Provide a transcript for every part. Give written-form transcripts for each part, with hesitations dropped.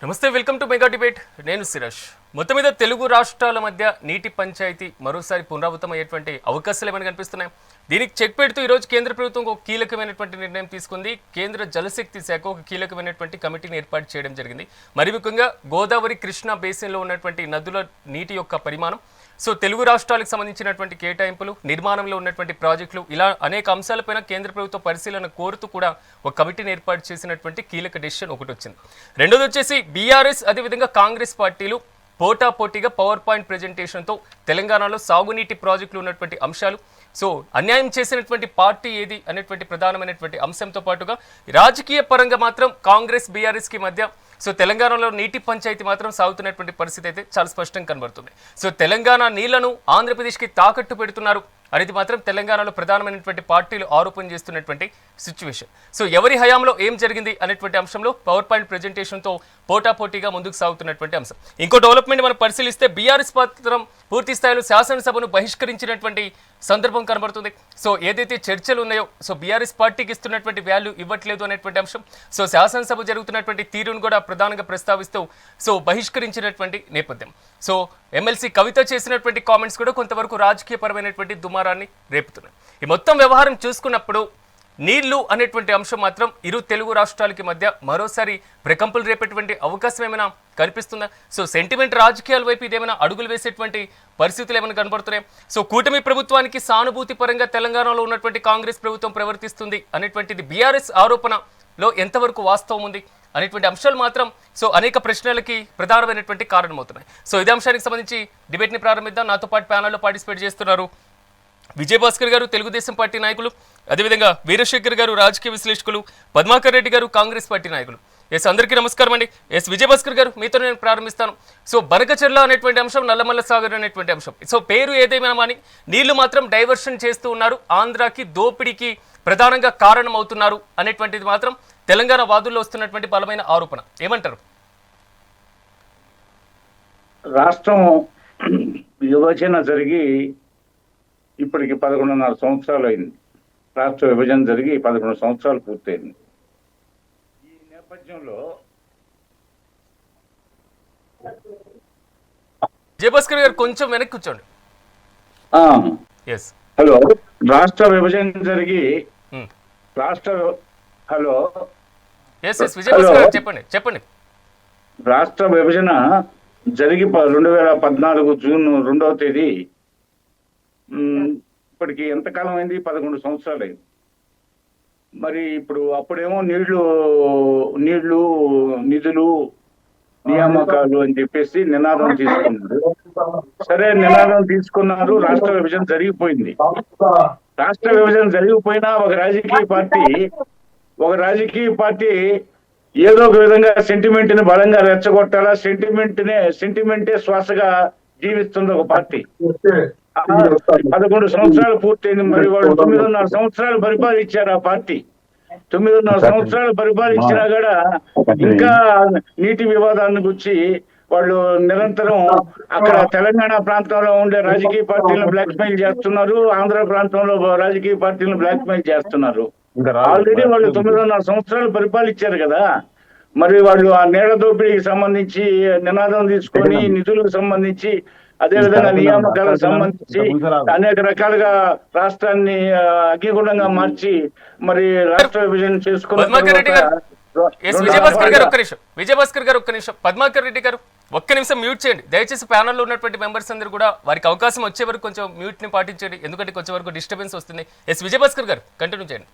నమస్తే, welcome to mega debate. నేను సిరాష్. మొత్తం మీద తెలుగు రాష్ట్రాల మధ్య నీటి పంచాయతీ మరోసారి పునరావృతమయ్యేటువంటి అవకాశాలు ఏమైనా కనిపిస్తున్నాయి. దీనికి చెక్ పెడుతూ ఈరోజు కేంద్ర ప్రభుత్వం ఒక కీలకమైనటువంటి నిర్ణయం తీసుకుంది. కేంద్ర జలశక్తి శాఖ ఒక కీలకమైనటువంటి కమిటీని ఏర్పాటు చేయడం జరిగింది. మరి ముఖ్యంగా గోదావరి కృష్ణా బేసిన్లో ఉన్నటువంటి నదుల నీటి యొక్క పరిమాణం, సో తెలుగు రాష్ట్రాలకు సంబంధించినటువంటి కేటాయింపులు, నిర్మాణంలో ఉన్నటువంటి ప్రాజెక్టులు, ఇలా అనేక అంశాలపైన కేంద్ర ప్రభుత్వ పరిశీలన కోరుతూ కూడా ఒక కమిటీని ఏర్పాటు చేసినటువంటి కీలక డెసిషన్ ఒకటి వచ్చింది. రెండోది వచ్చేసి బీఆర్ఎస్ అదేవిధంగా కాంగ్రెస్ పార్టీలు పోటాపోటీగా పవర్ పాయింట్ ప్రెజెంటేషన్తో తెలంగాణలో సాగునీటి ప్రాజెక్టులు ఉన్నటువంటి అంశాలు, సో అన్యాయం చేసినటువంటి పార్టీ ఏది అనేటువంటి ప్రధానమైనటువంటి అంశంతో పాటుగా రాజకీయ పరంగా మాత్రం కాంగ్రెస్ బీఆర్ఎస్కి మధ్య సో తెలంగాణలో నీటి పంచాయతీ మాత్రం సాగుతున్నటువంటి పరిస్థితి అయితే చాలా స్పష్టంగా కనబడుతుంది. సో తెలంగాణ నీళ్లను ఆంధ్రప్రదేశ్కి తాకట్టు పెడుతున్నారు అనేది మాత్రం తెలంగాణలో ప్రధానమైనటువంటి పార్టీలు ఆరోపణ చేస్తున్నటువంటి సిచ్యువేషన్. సో ఎవరి హయాంలో ఏం జరిగింది అనేటువంటి అంశంలో పవర్ పాయింట్ ప్రెజెంటేషన్తో పోటాపోటీగా ముందుకు సాగుతున్నటువంటి అంశం. ఇంకో డెవలప్మెంట్ మనం పరిశీలిస్తే బీఆర్ఎస్ పత్రం పూర్తి స్థాయిలో శాసనసభను బహిష్కరించినటువంటి సందర్భం కనబడుతుంది. సో ఏదైతే చర్చలు ఉన్నాయో, సో బీఆర్ఎస్ పార్టీకి ఇస్తున్నటువంటి వాల్యూ ఇవ్వట్లేదు అనేటువంటి అంశం, సో శాసనసభ జరుగుతున్నటువంటి తీరును కూడా ప్రధానంగా ప్రస్తావిస్తూ సో బహిష్కరించినటువంటి నేపథ్యం. సో ఎమ్మెల్సీ కవిత చేసినటువంటి కామెంట్స్ కూడా కొంతవరకు రాజకీయపరమైనటువంటి దుమారాన్ని రేపుతున్నాయి. ఈ మొత్తం వ్యవహారం చూసుకున్నప్పుడు నీళ్లు అనేటువంటి అంశం మాత్రం ఇరు తెలుగు రాష్ట్రాలకి మధ్య మరోసారి ప్రకంపలు రేపేటువంటి అవకాశం ఏమైనా కనిపిస్తుందా? సో సెంటిమెంట్ రాజకీయాల వైపు ఇదేమైనా అడుగులు వేసేటువంటి పరిస్థితులు ఏమైనా కనబడుతున్నాయి? సో కూటమి ప్రభుత్వానికి సానుభూతి పరంగా తెలంగాణలో ఉన్నటువంటి కాంగ్రెస్ ప్రభుత్వం ప్రవర్తిస్తుంది అనేటువంటిది బీఆర్ఎస్ ఆరోపణలో ఎంతవరకు వాస్తవం ఉంది అనేటువంటి అంశాలు మాత్రం సో అనేక ప్రశ్నలకి ప్రధానమైనటువంటి కారణమవుతున్నాయి. సో ఇదే అంశానికి సంబంధించి డిబేట్ని ప్రారంభిద్దాం. నాతో పాటు ప్యానల్లో పార్టిసిపేట్ చేస్తున్నారు విజయభాస్కర్ గారు, తెలుగుదేశం పార్టీ నాయకులు, అదేవిధంగా వీరశేఖర్ గారు, రాజకీయ విశ్లేషకులు, పద్మాకర్ రెడ్డి గారు, కాంగ్రెస్ పార్టీ నాయకులు. ఎస్, అందరికీ నమస్కారం అండి. ఎస్, విజయభాస్కర్ గారు, మీతో నేను ప్రారంభిస్తాను. సో బనకచెర్ల అనేటువంటి అంశం, నల్లమల్ల సాగర్ అనేటువంటి అంశం, సో పేరు ఏదేమైనా కానీ నీళ్లు మాత్రం డైవర్షన్ చేస్తూ ఉన్నారు, ఆంధ్రాకి దోపిడీకి ప్రధానంగా కారణం అవుతున్నారు అనేటువంటిది మాత్రం తెలంగాణ వాదుల్లో వస్తున్నటువంటి బలమైన ఆరోపణ. ఏమంటారు? రాష్ట్రం విభజన జరిగి ఇప్పటికి 11.5 సంవత్సరాలు అయింది. రాష్ట్ర విభజన జరిగి 11 సంవత్సరాలు పూర్తయింది. ఈ నేపథ్యంలో విజయభాస్కర్ గారు కొంచెం వెనక్కి కూర్చోండి. హలో, రాష్ట్ర విభజన జరిగి చెప్పండి. రాష్ట్ర విభజన జరిగి 2014 జూన్ 2వ తేదీ, ఇప్పటికి ఎంతకాలం అయింది? 11 సంవత్సరాలు అయింది. మరి ఇప్పుడు అప్పుడేమో నీళ్లు నిధులు నియామకాలు అని చెప్పేసి నినాదం తీసుకున్నారు. సరే, నినాదం తీసుకున్నారు, రాష్ట్ర విభజన జరిగిపోయింది. రాష్ట్ర విభజన జరిగిపోయినా ఒక రాజకీయ పార్టీ ఏదో ఒక విధంగా సెంటిమెంట్ ని బలంగా రెచ్చగొట్టాలా, సెంటిమెంటే శ్వాసగా జీవిస్తుంది ఒక పార్టీ. 11 సంవత్సరాలు పూర్తయింది. మరి వాళ్ళు 9.5 సంవత్సరాలు పరిపాలించారు. ఆ పార్టీ 9.5 సంవత్సరాలు పరిపాలించినా కూడా ఇంకా నీటి వివాదాన్ని గురించి వాళ్ళు నిరంతరం అక్కడ తెలంగాణ ప్రాంతంలో ఉండే రాజకీయ పార్టీలను బ్లాక్మెయిల్ చేస్తున్నారు, ఆంధ్ర ప్రాంతంలో రాజకీయ పార్టీలను బ్లాక్మెయిల్ చేస్తున్నారు. ఆల్రెడీ వాళ్ళు 9.5 సంవత్సరాలు పరిపాలించారు కదా. మరి వాళ్ళు ఆ నీళ్ల దోపిడీకి సంబంధించి నినాదం తీసుకొని, నిధులకు సంబంధించి, అదేవిధంగా నియామకాలకు సంబంధించి అనేక రకాలుగా రాష్ట్రాన్ని అగ్నిగుండంగా మార్చి మరి రాష్ట్ర విభజన చేసుకున్న విజయభాస్కర్ గారు ఒక్క నిమిషం. పద్మాకర్ రెడ్డి గారు ఒక్క నిమిషం మ్యూట్ చేయండి దయచేసి. ప్యానల్లో ఉన్నటువంటి మెంబర్స్ అందరూ కూడా వారికి అవకాశం వచ్చే వరకు కొంచెం మ్యూట్ ని పాటించండి, ఎందుకంటే కొంచెం వరకు డిస్టర్బెన్స్ వస్తుంది. ఎస్, విజయభాస్కర్ గారు కంటిన్యూ చేయండి.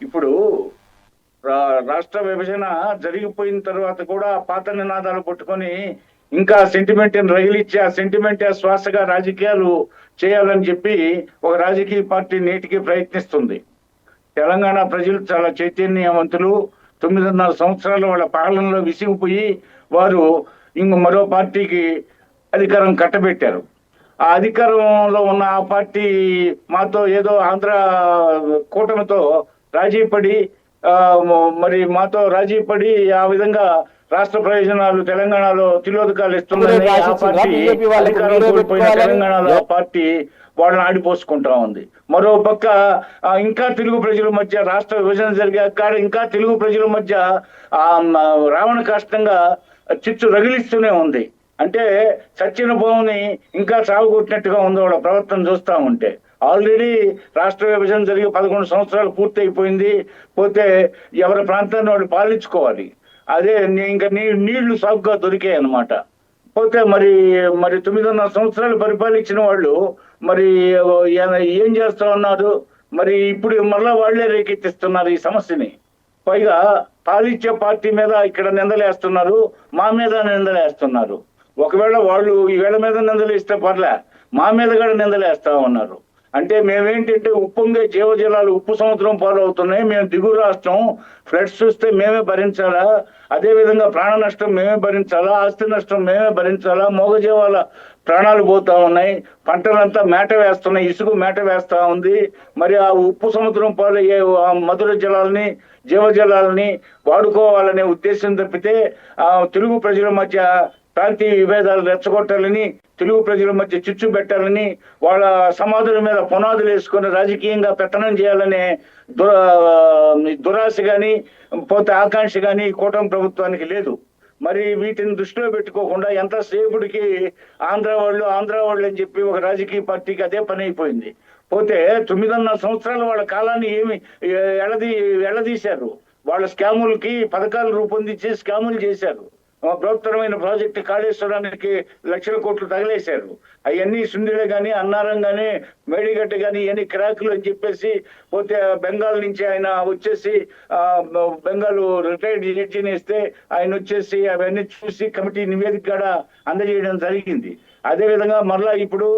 ఇప్పుడు రాష్ట్ర విభజన జరిగిపోయిన తర్వాత కూడా పాత నినాదాలు పట్టుకొని ఇంకా సెంటిమెంట్ రగిలిచ్చి ఆ సెంటిమెంట్ శ్వాసగా రాజకీయాలు చేయాలని చెప్పి ఒక రాజకీయ పార్టీ నేటికి ప్రయత్నిస్తుంది. తెలంగాణ ప్రజలు చాలా చైతన్యవంతులు. 9.5 సంవత్సరాలు వాళ్ళ పాలనలో విసిగిపోయి వారు మరో పార్టీకి అధికారం కట్టబెట్టారు. ఆ అధికారంలో ఉన్న ఆ పార్టీ మాతో ఏదో ఆంధ్ర కూటమితో రాజీ పడి మరి మాతో రాజీ పడి ఆ విధంగా రాష్ట్ర ప్రయోజనాలు తెలంగాణలో తిలోదకాలు ఇస్తుందని ఆ పార్టీ అధికారం కోల్పోయిన తెలంగాణలో ఆ పార్టీ వాళ్ళని ఆడిపోసుకుంటా ఉంది. మరో పక్క ఇంకా తెలుగు ప్రజల మధ్య రాష్ట్ర విభజన జరిగాక ఇంకా తెలుగు ప్రజల మధ్య రావణ కాష్టంగా చిచ్చు రగిలిస్తూనే ఉంది. అంటే చచ్చిన భూమిని ఇంకా సాగుకొట్టినట్టుగా ఉంది వాళ్ళ ప్రవర్తన చూస్తా ఉంటే. ఆల్రెడీ రాష్ట్ర విభజన జరిగి 11 సంవత్సరాలు పూర్తి అయిపోయింది. పోతే ఎవరి ప్రాంతాన్ని వాళ్ళు పాలించుకోవాలి. అదే ఇంకా నీళ్లు సాగుగా దొరికాయి అన్నమాట. పోతే మరి 9.5 సంవత్సరాలు పరిపాలించిన వాళ్ళు మరి ఏం చేస్తా ఉన్నారు? మరి ఇప్పుడు మళ్ళా వాళ్లే రేకెత్తిస్తున్నారు ఈ సమస్యని. పైగా పాలించే పార్టీ మీద ఇక్కడ నిందలేస్తున్నారు, మా మీద నిందలేస్తున్నారు. ఒకవేళ వాళ్ళు ఈవేళ మీద నిందలేస్తే పర్లే, మా మీద కూడా నిందలేస్తా ఉన్నారు. అంటే మేమేంటంటే ఉప్పొంగే జీవజలాలు ఉప్పు సముద్రం పాలవుతున్నాయి, మేము దిగువ రాష్ట్రం, ఫ్లడ్స్ చూస్తే మేమే భరించాలా, అదే విధంగా ప్రాణ నష్టం మేమే భరించాలా, ఆస్తి నష్టం మేమే భరించాలా, మూగజీవాల ప్రాణాలు పోతా ఉన్నాయి, పంటలంతా మేట వేస్తున్నాయి, ఇసుక మేట వేస్తా ఉంది. మరి ఆ ఉప్పు సముద్రం పాలయ్యే ఆ మధుర జలాలని జీవజలాలని వాడుకోవాలనే ఉద్దేశం తప్పితే తెలుగు ప్రజల మధ్య ప్రాంతీయ విభేదాలు రెచ్చగొట్టాలని, తెలుగు ప్రజల మధ్య చిచ్చు పెట్టాలని, వాళ్ళ సమాధుల మీద పునాదులు వేసుకొని రాజకీయంగా పెత్తనం చేయాలనే దురాశ కానీ పోతే ఆకాంక్ష కానీ కూటమి ప్రభుత్వానికి లేదు. మరి వీటిని దృష్టిలో పెట్టుకోకుండా ఎంతసేపుడికి ఆంధ్ర వాళ్ళు అని చెప్పి ఒక రాజకీయ పార్టీకి అదే పని అయిపోయింది. పోతే 9.5 సంవత్సరాలు వాళ్ళ కాలాన్ని ఏమి ఎడదీశారు. వాళ్ళ స్కాములకి పథకాలు రూపొందించి స్కాములు చేశారు. బృహత్తరమైన ప్రాజెక్టు కాళేశ్వరానికి లక్షల కోట్లు తగిలేశారు. అవన్నీ సుందిలే కానీ, అన్నారం కానీ, మేడిగడ్డ కానీ ఇవన్నీ క్రాకులు అని చెప్పేసి పోతే బెంగాల్ నుంచి ఆయన వచ్చేసి బెంగాల్ రిటైర్డ్ జడ్జిని ఇస్తే ఆయన వచ్చేసి అవన్నీ చూసి కమిటీ నివేదిక కూడా అందజేయడం జరిగింది. అదేవిధంగా మరలా ఇప్పుడు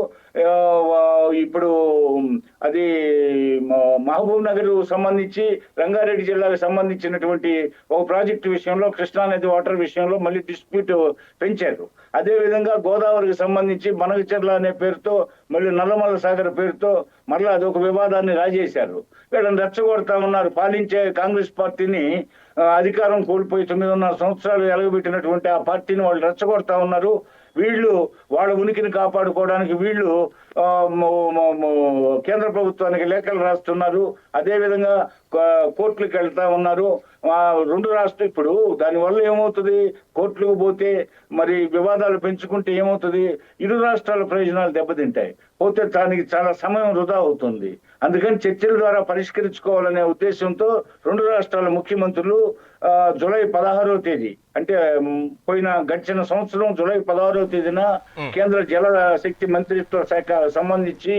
అది మహబూబ్ నగర్ సంబంధించి రంగారెడ్డి జిల్లాకు సంబంధించినటువంటి ఒక ప్రాజెక్టు విషయంలో కృష్ణానది వాటర్ విషయంలో మళ్ళీ డిస్ప్యూట్ పెంచారు. అదేవిధంగా గోదావరికి సంబంధించి మనగచెర్ల అనే పేరుతో మళ్ళీ నల్లమల్ల సాగర్ పేరుతో మళ్ళీ అదొక వివాదాన్ని రాజేశారు. వీళ్ళని రెచ్చగొడతా ఉన్నారు. పాలించే కాంగ్రెస్ పార్టీని అధికారం కోల్పోయి 9.5 సంవత్సరాలు ఎలగబెట్టినటువంటి ఆ పార్టీని వాళ్ళు రెచ్చగొడతా ఉన్నారు. వీళ్ళు వాళ్ళ ఉనికిని కాపాడుకోవడానికి వీళ్ళు కేంద్ర ప్రభుత్వానికి లేఖలు రాస్తున్నారు. అదేవిధంగా కోర్టులకు వెళ్తా ఉన్నారు. రెండు రాష్ట్రం ఇప్పుడు దానివల్ల ఏమవుతుంది? కోర్టులకు పోతే మరి వివాదాలు పెంచుకుంటే ఏమవుతుంది? ఇరు రాష్ట్రాల ప్రయోజనాలు దెబ్బతింటాయి. పోతే దానికి చాలా సమయం వృధా అవుతుంది. అందుకని చర్చల ద్వారా పరిష్కరించుకోవాలనే ఉద్దేశంతో రెండు రాష్ట్రాల ముఖ్యమంత్రులు జూలై 16వ తేదీ అంటే గడిచిన సంవత్సరం జూలై 16వ తేదీన కేంద్ర జల శక్తి మంత్రిత్వ శాఖ సంబంధించి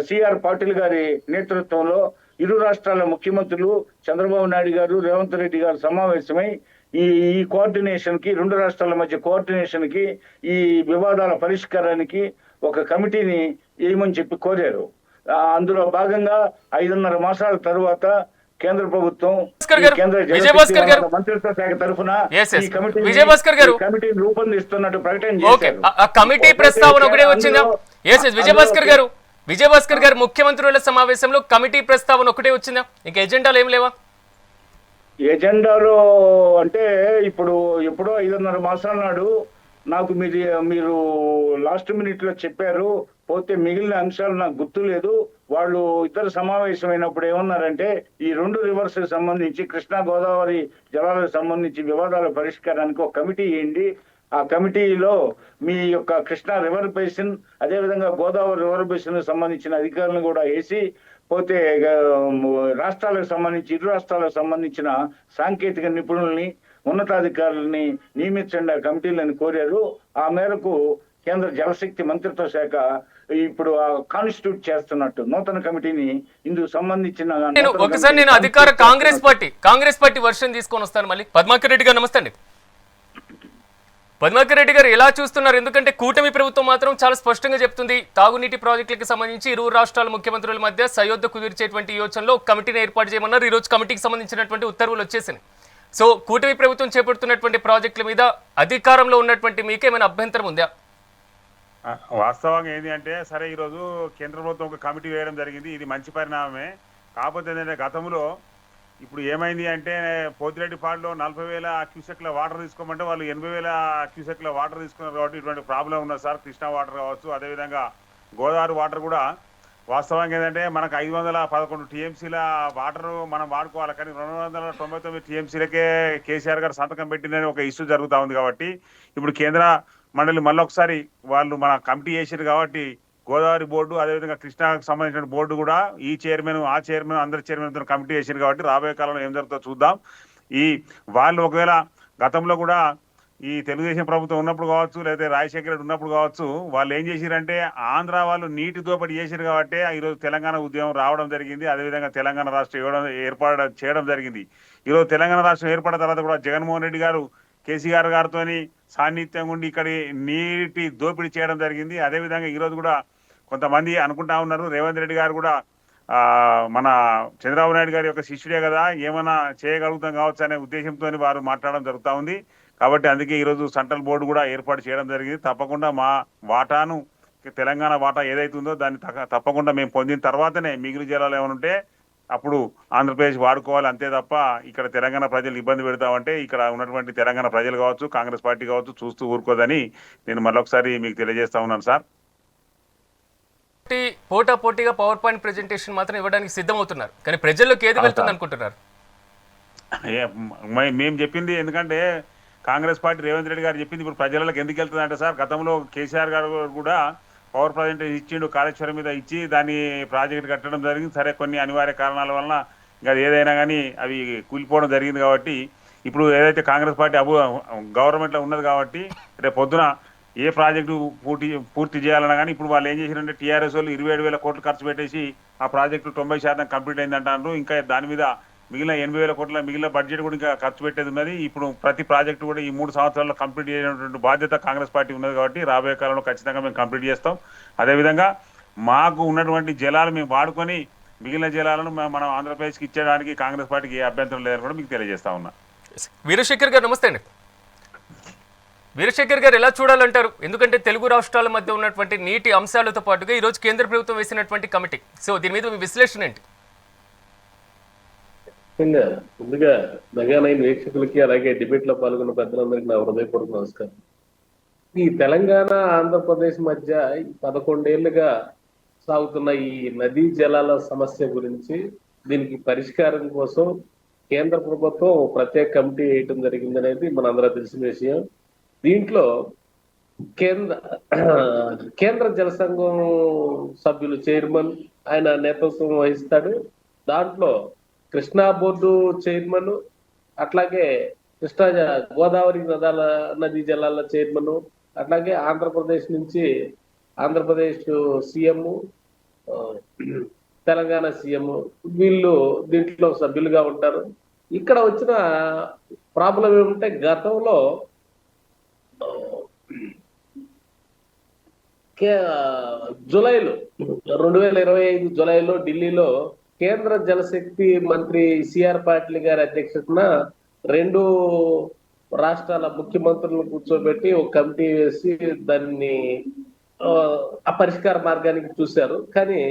సిఆర్ పాటిల్ గారి నేతృత్వంలో ఇరు రాష్ట్రాల ముఖ్యమంత్రులు చంద్రబాబు నాయుడు గారు, రేవంత్ రెడ్డి గారు సమావేశమై ఈ కోఆర్డినేషన్ కి, రెండు రాష్ట్రాల మధ్య కోఆర్డినేషన్ కి, ఈ వివాదాల పరిష్కారానికి ఒక కమిటీని వేయమని చెప్పి కోరారు. అందులో భాగంగా 5.5 మాసాల తరువాత కేంద్ర ప్రభుత్వం మంత్రిత్వ శాఖ తరఫున కమిటీని రూపొందిస్తున్నట్టు ప్రకటన చేశారు. కమిటీ ప్రస్తావన ఒకటే వచ్చిందా? విజయభాస్కర్ గారు ముఖ్యమంత్రుల సమావేశంలో కమిటీ ప్రస్తావన ఒకటే వచ్చిందా? ఇంకా ఎజెండాలు ఏం లేవా? ఎజెండాలో అంటే ఇప్పుడు ఎప్పుడో 5.5 మాసాల నాడు నాకు మీరు లాస్ట్ మినిట్ లో చెప్పారు. పోతే మిగిలిన అంశాలు నాకు గుర్తు లేదు. వాళ్ళు ఇతర సమావేశమైనప్పుడు ఏమన్నారంటే ఈ రెండు రివర్స్ సంబంధించి కృష్ణా గోదావరి జలాలకు సంబంధించి వివాదాల పరిష్కారానికి ఒక కమిటీ వేయండి. ఆ కమిటీలో మీ యొక్క కృష్ణా రివర్ బేసిన్ అదేవిధంగా గోదావరి రివర్ బేసిన్ సంబంధించిన అధికారులను కూడా వేసి పోతే రాష్ట్రాలకు సంబంధించి ఇరు రాష్ట్రాలకు సంబంధించిన సాంకేతిక నిపుణుల్ని ఉన్నతాధికారులని నియమించండి ఆ కమిటీలను కోరారు. ఆ మేరకు కేంద్ర జలశక్తి మంత్రిత్వ శాఖ ఇప్పుడు కాన్స్టిట్యూట్ చేస్తున్నట్టు నూతన కమిటీని ఇందుకు సంబంధించిన ఒకసారి నేను అధికార కాంగ్రెస్ పార్టీ వర్షన్ తీసుకొని వస్తాను. మళ్ళీ పద్మాకర్ రెడ్డి గారు నమస్తే అండి. పద్మాకర్ రెడ్డి గారు ఎలా చూస్తున్నారు? ఎందుకంటే కూటమి ప్రభుత్వం మాత్రం చాలా స్పష్టంగా చెప్తుంది తాగునీటి ప్రాజెక్టులకు సంబంధించి ఇరు రాష్ట్రాల ముఖ్యమంత్రుల మధ్య సయోధ్య కుదిర్చేటువంటి యోచనలో కమిటీని ఏర్పాటు చేయమన్నారు. ఈ రోజు కమిటీకి సంబంధించినటువంటి ఉత్తర్వులు వచ్చేసినాయి. సో కూటమి ప్రభుత్వం చేపడుతున్నటువంటి ప్రాజెక్టుల మీద అధికారంలో ఉన్నటువంటి మీకేమైనా అభ్యంతరం ఉందా? వాస్తవంగా ఏంటి అంటే సరే ఈరోజు కేంద్ర ప్రభుత్వం ఒక కమిటీ వేయడం జరిగింది. ఇది మంచి పరిణామమే. కాకపోతే ఏంటంటే గతంలో ఇప్పుడు ఏమైంది అంటే పోతిరెడ్డిపాడులో 40,000 క్యూసెక్ల వాటర్ తీసుకోమంటే వాళ్ళు 80,000 క్యూసెక్ల వాటర్ తీసుకున్నారు కాబట్టి ఇటువంటి ప్రాబ్లం ఉన్నది సార్. కృష్ణా వాటర్ కావచ్చు, అదేవిధంగా గోదావరి వాటర్ కూడా వాస్తవంగా ఏంటంటే మనకు 511 టీఎంసీల వాటర్ మనం వాడుకోవాలి, కానీ 299 టీఎంసీలకే కేసీఆర్ గారు సంతకం పెట్టిందని ఒక ఇష్యూ జరుగుతూ ఉంది. కాబట్టి ఇప్పుడు కేంద్ర మండలి మళ్ళీ ఒకసారి వాళ్ళు మన కమిటీ చేసారు కాబట్టి గోదావరి బోర్డు అదేవిధంగా కృష్ణాకు సంబంధించిన బోర్డు కూడా ఈ చైర్మన్ ఆ చైర్మన్ అందరి చైర్మన్ కమిటీ చేసారు కాబట్టి రాబోయే కాలంలో ఏం జరుగుతుందో చూద్దాం. ఈ వాళ్ళు ఒకవేళ గతంలో కూడా ఈ తెలుగుదేశం ప్రభుత్వం ఉన్నప్పుడు కావచ్చు, లేదా రాజశేఖర రెడ్డి ఉన్నప్పుడు కావచ్చు, వాళ్ళు ఏం చేశారంటే ఆంధ్ర వాళ్ళు నీటి దోపిడీ చేశారు కాబట్టి ఈరోజు తెలంగాణ ఉద్యమం రావడం జరిగింది. అదేవిధంగా తెలంగాణ రాష్ట్రం ఏర్పాటు చేయడం జరిగింది. ఈరోజు తెలంగాణ రాష్ట్రం ఏర్పడిన తర్వాత కూడా జగన్మోహన్ రెడ్డి గారు కేసీఆర్ గారితో సాన్నిధ్యం ఉండి ఇక్కడ నీటి దోపిడీ చేయడం జరిగింది. అదేవిధంగా ఈరోజు కూడా కొంతమంది అనుకుంటా ఉన్నారు రేవంత్ రెడ్డి గారు కూడా మన చంద్రబాబు నాయుడు గారి యొక్క శిష్యుడే కదా, ఏమైనా చేయగలుగుతాం కావచ్చు అనే ఉద్దేశంతో వారు మాట్లాడడం జరుగుతూ ఉంది. కాబట్టి అందుకే ఈరోజు సెంట్రల్ బోర్డు కూడా ఏర్పాటు చేయడం జరిగింది. తప్పకుండా మా వాటాను తెలంగాణ వాటా ఏదైతుందో దాన్ని తప్పకుండా మేము పొందిన తర్వాతనే మిగిలిన జిల్లాలు ఏమైనా ఉంటే అప్పుడు ఆంధ్రప్రదేశ్ వాడుకోవాలి, అంతే తప్ప ఇక్కడ తెలంగాణ ప్రజలు ఇబ్బంది పెడతామంటే ఇక్కడ ఉన్నటువంటి తెలంగాణ ప్రజలు కావచ్చు, కాంగ్రెస్ పార్టీ కావచ్చు చూస్తూ ఊరుకోదని నేను మరొకసారి మీకు తెలియజేస్తా ఉన్నాను సార్. పోటాపోటీగా పవర్ పాయింట్ ప్రెజెంటేషన్ మాత్రం ఇవ్వడానికి సిద్ధమవుతున్నారు, కానీ ప్రజల్లోకి ఏది వెళ్తుంది అనుకుంటున్నారు? మేము చెప్పింది ఎందుకంటే కాంగ్రెస్ పార్టీ రేవంత్ రెడ్డి గారు చెప్పింది ఇప్పుడు ప్రజలకు ఎందుకు వెళ్తుంది అంటే సార్, గతంలో కేసీఆర్ గారు కూడా పవర్ ప్రజెంటేషన్ ఇచ్చిండు, కాళేశ్వరం మీద ఇచ్చి దాన్ని ప్రాజెక్ట్ కట్టడం జరిగింది. సరే కొన్ని అనివార్య కారణాల వలన ఇంకా ఏదైనా కానీ అవి కూలిపోవడం జరిగింది. కాబట్టి ఇప్పుడు ఏదైతే కాంగ్రెస్ పార్టీ గవర్నమెంట్లో ఉన్నది కాబట్టి రేపు పొద్దున ఏ ప్రాజెక్టు పూర్తి చేయాలన్నా కానీ ఇప్పుడు వాళ్ళు ఏం చేశారంటే టీఆర్ఎస్ వాళ్ళు 27,000 కోట్లు ఖర్చు పెట్టేసి ఆ ప్రాజెక్టు 90% కంప్లీట్ అయింది అంటారు. ఇంకా దాని మీద మిగిలిన 80,000 కోట్ల మిగిలిన బడ్జెట్ కూడా ఇంకా ఖర్చు పెట్టేది ఉన్నది. ఇప్పుడు ప్రతి ప్రాజెక్టు కూడా ఈ 3 సంవత్సరాల్లో కంప్లీట్ చేసినటువంటి బాధ్యత కాంగ్రెస్ పార్టీ ఉన్నది కాబట్టి రాబోయే కాలంలో ఖచ్చితంగా మేము కంప్లీట్ చేస్తాం. అదేవిధంగా మాకు ఉన్నటువంటి జలాలు మేము వాడుకొని మిగిలిన జలాలను మనం ఆంధ్రప్రదేశ్కి ఇచ్చేయడానికి కాంగ్రెస్ పార్టీకి ఏ అభ్యంతరం లేదని కూడా మీకు తెలియజేస్తా ఉన్నా. వీరశేఖర్ గారు నమస్తే అండి. వీరశేఖర్ గారు ఎలా చూడాలంటారు? ఎందుకంటే తెలుగు రాష్ట్రాల మధ్య ఉన్నటువంటి నీటి అంశాలతో పాటుగా ఈరోజు కేంద్ర ప్రభుత్వం వేసినటువంటి కమిటీ, సో దీని మీద మీ విశ్లేషణ ఏంటి? ముందుగా మెగా9 వీక్షకులకి అలాగే డిబేట్ లో పాల్గొన్న పెద్దలందరికీ నా హృదయపూర్వక నమస్కారం. ఈ తెలంగాణ ఆంధ్రప్రదేశ్ మధ్య 11 ఏళ్లుగా సాగుతున్న ఈ నదీ జలాల సమస్య గురించి దీనికి పరిష్కారం కోసం కేంద్ర ప్రభుత్వం ప్రత్యేక కమిటీ వేయటం జరిగింది అనేది మనందరూ తెలిసిన విషయం. దీంట్లో కేంద్ర జల సంఘం సభ్యులు చైర్మన్ ఆయన నేతృత్వం వహిస్తాడు. దాంట్లో కృష్ణా బోర్డు చైర్మన్, అట్లాగే గోదావరి నదీ జలాల చైర్మన్, అట్లాగే ఆంధ్రప్రదేశ్ నుంచి ఆంధ్రప్రదేశ్ సీఎం, తెలంగాణ సీఎం వీళ్ళు దీంట్లో సభ్యులుగా ఉంటారు. ఇక్కడ వచ్చిన ప్రాబ్లం ఏమంటే గతంలో జూలైలో 2025 జూలైలో ఢిల్లీలో కేంద్ర జలశక్తి మంత్రి సిఆర్ పాటిల్ గారి అధ్యక్షతన 2 రాష్ట్రాల ముఖ్యమంత్రులను కూర్చోబెట్టి ఒక కమిటీ వేసి దాన్ని ఆ పరిష్కార మార్గానికి చూశారు. కానీ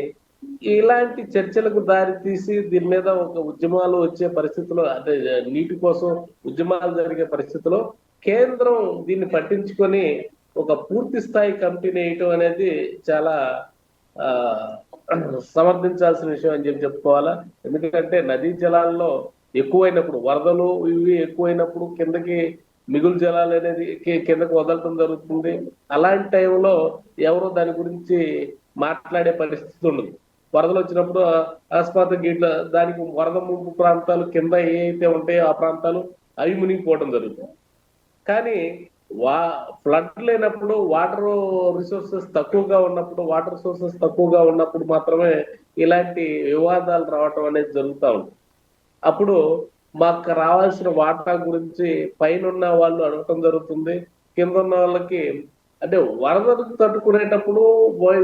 ఇలాంటి చర్చలకు దారి తీసి దీని మీద ఒక ఉద్యమాలు వచ్చే పరిస్థితిలో, అంటే నీటి కోసం ఉద్యమాలు జరిగే పరిస్థితిలో కేంద్రం దీన్ని పట్టించుకొని ఒక పూర్తి స్థాయి కమిటీని వేయటం అనేది చాలా సమర్థించాల్సిన విషయం అని చెప్పుకోవాలా. ఎందుకంటే నదీ జలాల్లో ఎక్కువైనప్పుడు, వరదలు ఇవి ఎక్కువైనప్పుడు కిందకి మిగులు జలాలు అనేది కిందకు వదలటం జరుగుతుంది. అలాంటి టైంలో ఎవరు దాని గురించి మాట్లాడే పరిస్థితి ఉండదు. వరదలు వచ్చినప్పుడు అకస్మాత్తు గిట్ల దానికి వరద ముంపు ప్రాంతాలు కింద ఏ అయితే ఉంటాయో ఆ ప్రాంతాలు అవి మునిగిపోవడం జరుగుతుంది. కానీ ఫ్లడ్ లేనప్పుడు, వాటర్ రిసోర్సెస్ తక్కువగా ఉన్నప్పుడు, వాటర్ సోర్సెస్ తక్కువగా ఉన్నప్పుడు మాత్రమే ఇలాంటి వివాదాలు రావటం అనేది జరుగుతూ ఉంది. అప్పుడు మాకు రావాల్సిన వాటా గురించి పైన ఉన్న వాళ్ళు అడగటం జరుగుతుంది. కింద ఉన్న వాళ్ళకి అంటే వరదలు తట్టుకునేటప్పుడు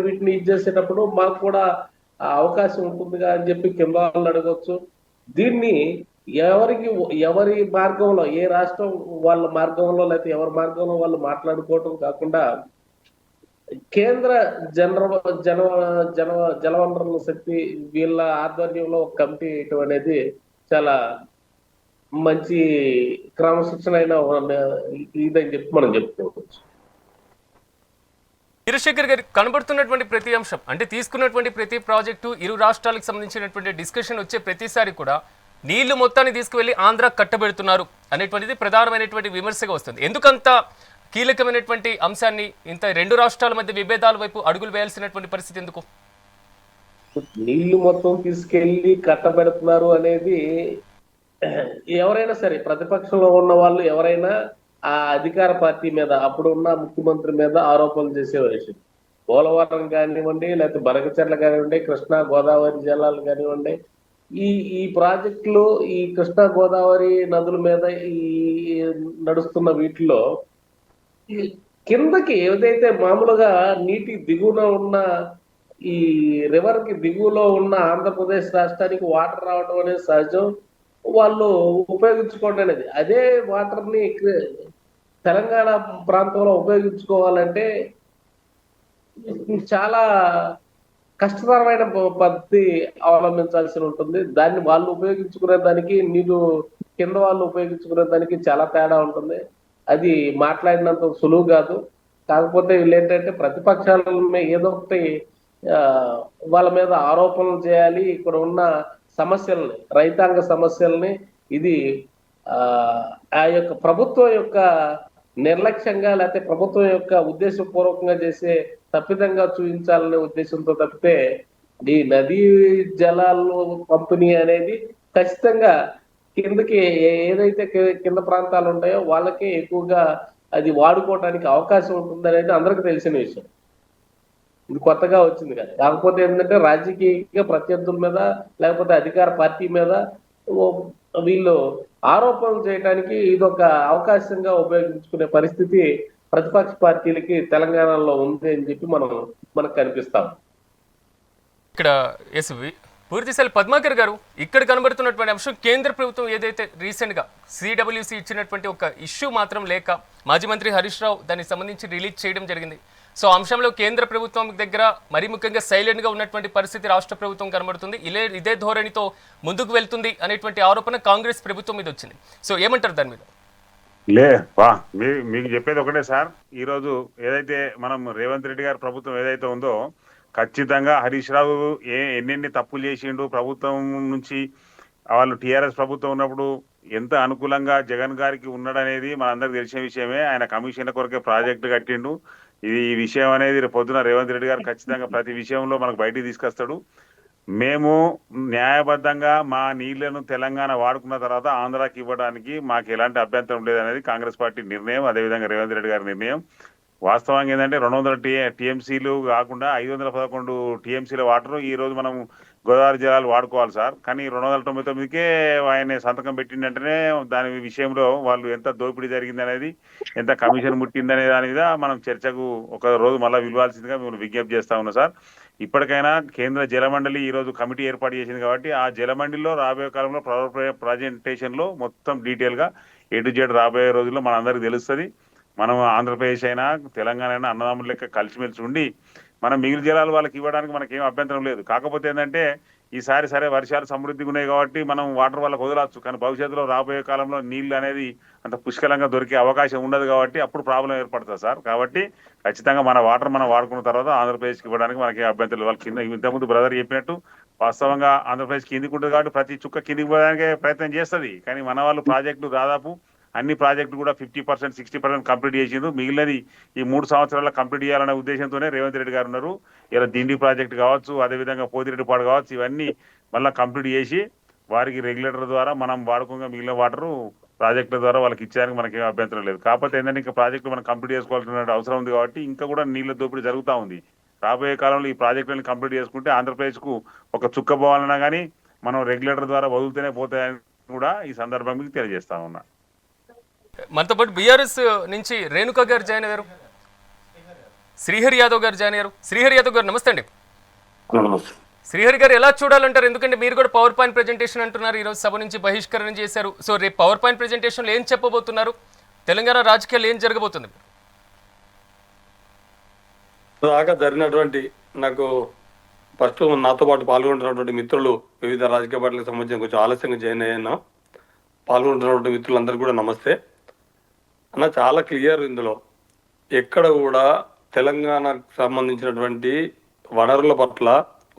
వీటిని చేసేటప్పుడు మాకు కూడా అవకాశం ఉంటుందిగా అని చెప్పి కింద వాళ్ళు అడగవచ్చు. దీన్ని ఎవరి మార్గంలో, ఏ రాష్ట్రం వాళ్ళ మార్గంలో లేకపోతే ఎవరి మార్గంలో వాళ్ళు మాట్లాడుకోవటం కాకుండా కేంద్ర జలవనరుల శక్తి వీళ్ళ ఆధ్వర్యంలో ఒక కమిటీ వేయటం అనేది చాలా మంచి క్రమశిక్షణ అయిన ఇదని చెప్పి మనం చెప్పుకోవచ్చు. చంద్రశేఖర్ గారు కనబడుతున్నటువంటి ప్రతి అంశం అంటే తీసుకున్నటువంటి ప్రతి ప్రాజెక్టు ఇరు రాష్ట్రాలకు సంబంధించినటువంటి డిస్కషన్ వచ్చే ప్రతిసారి కూడా నీళ్లు మొత్తాన్ని తీసుకువెళ్ళి ఆంధ్ర కట్టబెడుతున్నారు అనేటువంటిది ప్రధానమైనటువంటి విమర్శగా వస్తుంది. ఎందుకంత కీలకమైనటువంటి అంశాన్ని ఇంత రెండు రాష్ట్రాల మధ్య విభేదాల వైపు అడుగులు వేయాల్సినటువంటి పరిస్థితి ఎందుకు? నీళ్లు మొత్తం తీసుకెళ్లి కట్టబెడుతున్నారు అనేది ఎవరైనా సరే ప్రతిపక్షంలో ఉన్న వాళ్ళు ఎవరైనా ఆ అధికార పార్టీ మీద అప్పుడు ఉన్న ముఖ్యమంత్రి మీద ఆరోపణలు చేసే విషయం. పోలవరం కానివ్వండి, లేకపోతే బనకచెర్ల కానివ్వండి, కృష్ణా గోదావరి జలాలు కానివ్వండి, ఈ ప్రాజెక్టులు ఈ కృష్ణా గోదావరి నదుల మీద ఈ నడుస్తున్న వీటిలో కిందకి ఏదైతే మామూలుగా నీటి దిగువన ఉన్న ఈ రివర్ కి దిగువలో ఉన్న ఆంధ్రప్రదేశ్ రాష్ట్రానికి వాటర్ రావడం అనేది సహజం, వాళ్ళు ఉపయోగించుకోవడం అనేది. అదే వాటర్ ని తెలంగాణ ప్రాంతంలో ఉపయోగించుకోవాలంటే చాలా కష్టతరమైన పద్ధతి అవలంబించాల్సి ఉంటుంది. దాన్ని వాళ్ళు ఉపయోగించుకునే దానికి నీరు కింద వాళ్ళు ఉపయోగించుకునే దానికి చాలా తేడా ఉంటుంది. అది మాట్లాడినంత సులువు కాదు. కాకపోతే వీళ్ళు ఏంటంటే ప్రతిపక్షాల ఏదో ఒకటి వాళ్ళ మీద ఆరోపణలు చేయాలి. ఇక్కడ ఉన్న సమస్యల్ని, రైతాంగ సమస్యల్ని ఇది ఆ యొక్క ప్రభుత్వం యొక్క నిర్లక్ష్యంగా లేకపోతే ప్రభుత్వం యొక్క ఉద్దేశపూర్వకంగా చేసే తప్పిదంగా చూపించాలనే ఉద్దేశంతో తప్పితే ఈ నదీ జలాలు పంపిణీ అనేది ఖచ్చితంగా కిందకి ఏదైతే కింద ప్రాంతాలు ఉంటాయో వాళ్ళకే ఎక్కువగా అది వాడుకోవడానికి అవకాశం ఉంటుంది అనేది అందరికీ తెలిసిన విషయం. ఇది కొత్తగా వచ్చింది కదా. కాకపోతే ఏంటంటే రాజకీయ ప్రత్యర్థుల మీద లేకపోతే అధికార పార్టీ మీద వీళ్ళు ఆరోపణలు చేయడానికి ఇదొక అవకాశంగా ఉపయోగించుకునే పరిస్థితి ప్రతిపక్ష పార్టీలకి తెలంగాణలో ఉంది అని చెప్పి మనకు కనిపిస్తాం. ఇక్కడ ఎస్వి పూర్తిశాలి పద్మాకర్ గారు, ఇక్కడ కనబడుతున్నటువంటి అంశం కేంద్ర ప్రభుత్వం ఏదైతే రీసెంట్గా సిడబ్ల్యూసి ఇచ్చినటువంటి ఒక ఇష్యూ మాత్రం లేక మాజీ మంత్రి హరీష్ రావు దానికి సంబంధించి రిలీజ్ చేయడం జరిగింది. సో అంశంలో కేంద్ర ప్రభుత్వం దగ్గర మరీ ముఖ్యంగా సైలెంట్గా ఉన్నటువంటి పరిస్థితి రాష్ట్ర ప్రభుత్వం కనబడుతుంది. ఇదే ధోరణితో ముందుకు వెళ్తుంది అనేటువంటి ఆరోపణ కాంగ్రెస్ ప్రభుత్వం మీద వచ్చింది. సో ఏమంటారు దాని మీద? మీకు చెప్పేది ఒకటే సార్, ఈరోజు ఏదైతే మనం రేవంత్ రెడ్డి గారి ప్రభుత్వం ఏదైతే ఉందో ఖచ్చితంగా హరీష్ రావు ఎన్నెన్ని తప్పులు చేసిండు ప్రభుత్వం నుంచి. వాళ్ళు టీఆర్ఎస్ ప్రభుత్వం ఉన్నప్పుడు ఎంత అనుకూలంగా జగన్ గారికి ఉన్నాడనేది మనందరికి తెలిసిన విషయమే. ఆయన కమిషన్ల కొరకే ప్రాజెక్టు కట్టిండు. ఈ విషయం అనేది పొద్దున రేవంత్ రెడ్డి గారు ఖచ్చితంగా ప్రతి విషయంలో మనకు బయటికి తీసుకొస్తాడు. మేము న్యాయబద్ధంగా మా నీళ్లను తెలంగాణ వాడుకున్న తర్వాత ఆంధ్రాకి ఇవ్వడానికి మాకు ఎలాంటి అభ్యంతరం లేదనేది కాంగ్రెస్ పార్టీ నిర్ణయం, అదేవిధంగా రేవంత్ రెడ్డి గారి నిర్ణయం. వాస్తవంగా ఏంటంటే 200 టీఎంసీలు కాకుండా 511 టీఎంసీల వాటర్ ఈ రోజు మనం గోదావరి జలాలు వాడుకోవాలి సార్. కానీ 299కే ఆయన సంతకం పెట్టిందంటేనే దాని విషయంలో వాళ్ళు ఎంత దోపిడీ జరిగింది అనేది, ఎంత కమిషన్ ముట్టిందనే దాని మీద మనం చర్చకు ఒక రోజు మళ్ళీ విలువాల్సిందిగా మేము విజ్ఞప్తి చేస్తా ఉన్నాం సార్. ఇప్పటికైనా కేంద్ర జలమండలి ఈ రోజు కమిటీ ఏర్పాటు చేసింది కాబట్టి ఆ జలమండలిలో రాబోయే కాలంలో ప్రజెంటేషన్లో మొత్తం డీటెయిల్గా A to Z రాబోయే రోజుల్లో మనందరికీ తెలుస్తుంది. మనం ఆంధ్రప్రదేశ్ అయినా తెలంగాణ అయినా అన్నదమ్ముల లెక్క కలిసిమెలిసి ఉండి మనం మిగిలిన జలాలు వాళ్ళకి ఇవ్వడానికి మనకేం అభ్యంతరం లేదు. కాకపోతే ఏంటంటే ఈసారి సరే వర్షాలు సమృద్ధిగా ఉన్నాయి కాబట్టి మనం వాటర్ వాళ్ళకి వదలవచ్చు, కానీ భవిష్యత్తులో రాబోయే కాలంలో నీళ్లు అనేది అంత పుష్కలంగా దొరికే అవకాశం ఉండదు కాబట్టి అప్పుడు ప్రాబ్లం ఏర్పడుతుంది సార్. కాబట్టి ఖచ్చితంగా మన వాటర్ మనం వాడుకున్న తర్వాత ఆంధ్రప్రదేశ్కి ఇవ్వడానికి మనకి అభ్యంతరం. వాళ్ళ కింద ఇంతకుముందు బ్రదర్ చెప్పినట్టు వాస్తవంగా ఆంధ్రప్రదేశ్ కిందికి ఉంటుంది కాబట్టి ప్రతి చుక్క కిందికి పోవడానికే ప్రయత్నం చేస్తుంది. కానీ మన వాళ్ళు ప్రాజెక్టులు దాదాపు అన్ని ప్రాజెక్టులు కూడా 50%, 60% కంప్లీట్ చేసిండ్రు. మిగిలినది ఈ 3 సంవత్సరాల్లో కంప్లీట్ చేయాలనే ఉద్దేశంతోనే రేవంత్ రెడ్డి గారు ఉన్నారు. ఇలా దిండి ప్రాజెక్టు కావచ్చు, అదేవిధంగా పోతిరెడ్డిపాడు కావచ్చు, ఇవన్నీ మళ్ళీ కంప్లీట్ చేసి వారికి రెగ్యులేటర్ ద్వారా మనం వాడుకోగా మిగిలిన వాటరు ప్రాజెక్టుల ద్వారా వాళ్ళకి ఇచ్చేదానికి మనకి ఏం అభ్యంతరం లేదు. కాకపోతే ఏంటంటే ఇంకా ప్రాజెక్టులు మనం కంప్లీట్ చేసుకోవాల్సిన అవసరం ఉంది కాబట్టి ఇంకా కూడా నీళ్ళ దోపిడీ జరుగుతూ ఉంది. రాబోయే కాలంలో ఈ ప్రాజెక్టులను కంప్లీట్ చేసుకుంటే ఆంధ్రప్రదేశ్కు ఒక చుక్క పోవాలన్నా కానీ మనం రెగ్యులేటర్ ద్వారా వదులుతూనే పోతాయని కూడా ఈ సందర్భం మీకు తెలియజేస్తా ఉన్నా. మనతో పాటు బీఆర్ఎస్ నుంచి రేణుకా గారు జాయిన్ అయ్యారు, శ్రీహరి యాదవ్ గారు జాయిన్ అయ్యారు. శ్రీహరి యాదవ్ గారు నమస్తే అండి. శ్రీహరి గారు ఎలా చూడాలంటారు? ఎందుకంటే మీరు కూడా పవర్ పాయింట్ ప్రెజెంటేషన్ అంటున్నారు, ఈరోజు సభ నుంచి బహిష్కరణ చేశారు. సో రేపు పవర్ పాయింట్ ప్రెజెంటేషన్లో ఏం చెప్పబోతున్నారు? తెలంగాణ రాజకీయాలు ఏం జరగబోతుంది? దాకా జరిగినటువంటి నాకు ఫస్ట్ నాతో పాటు పాల్గొంటున్నటువంటి మిత్రులు, వివిధ రాజకీయ పార్టీలకు సంబంధించిన కొంచెం ఆలస్యంగా జాయిన్ అయ్యాను. పాల్గొంటున్నటువంటి మిత్రులందరూ కూడా నమస్తే అన్న. చాలా క్లియర్ ఇందులో ఎక్కడ కూడా తెలంగాణకు సంబంధించినటువంటి వనరుల పట్ల,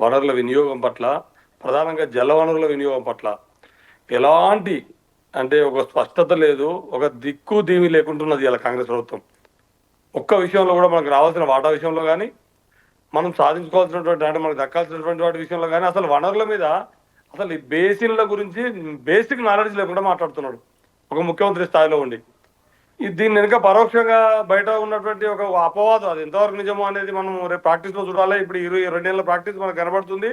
వనరుల వినియోగం పట్ల, ప్రధానంగా జల వనరుల వినియోగం పట్ల ఎలాంటి అంటే ఒక స్పష్టత లేదు, ఒక దిక్కు దీవి లేకుంటున్నది ఇలా కాంగ్రెస్ ప్రభుత్వం. ఒక్క విషయంలో కూడా మనకు రావాల్సిన వాటా విషయంలో కానీ, మనం సాధించుకోవాల్సినటువంటి అంటే మనకు దక్కాల్సినటువంటి వాటి విషయంలో కానీ, అసలు వనరుల మీద అసలు ఈ బేసిన్ల గురించి బేసిక్ నాలెడ్జ్ లేకుండా మాట్లాడుతున్నాడు ఒక ముఖ్యమంత్రి స్థాయిలో ఉండి. దీన్ని వెనుక పరోక్షంగా బయట ఉన్నటువంటి ఒక అపవాదం, అది ఎంతవరకు నిజమో అనేది మనం రేపు ప్రాక్టీస్లో చూడాలి. ఇప్పుడు 22 ఏళ్ళ ప్రాక్టీస్ మనకు కనబడుతుంది.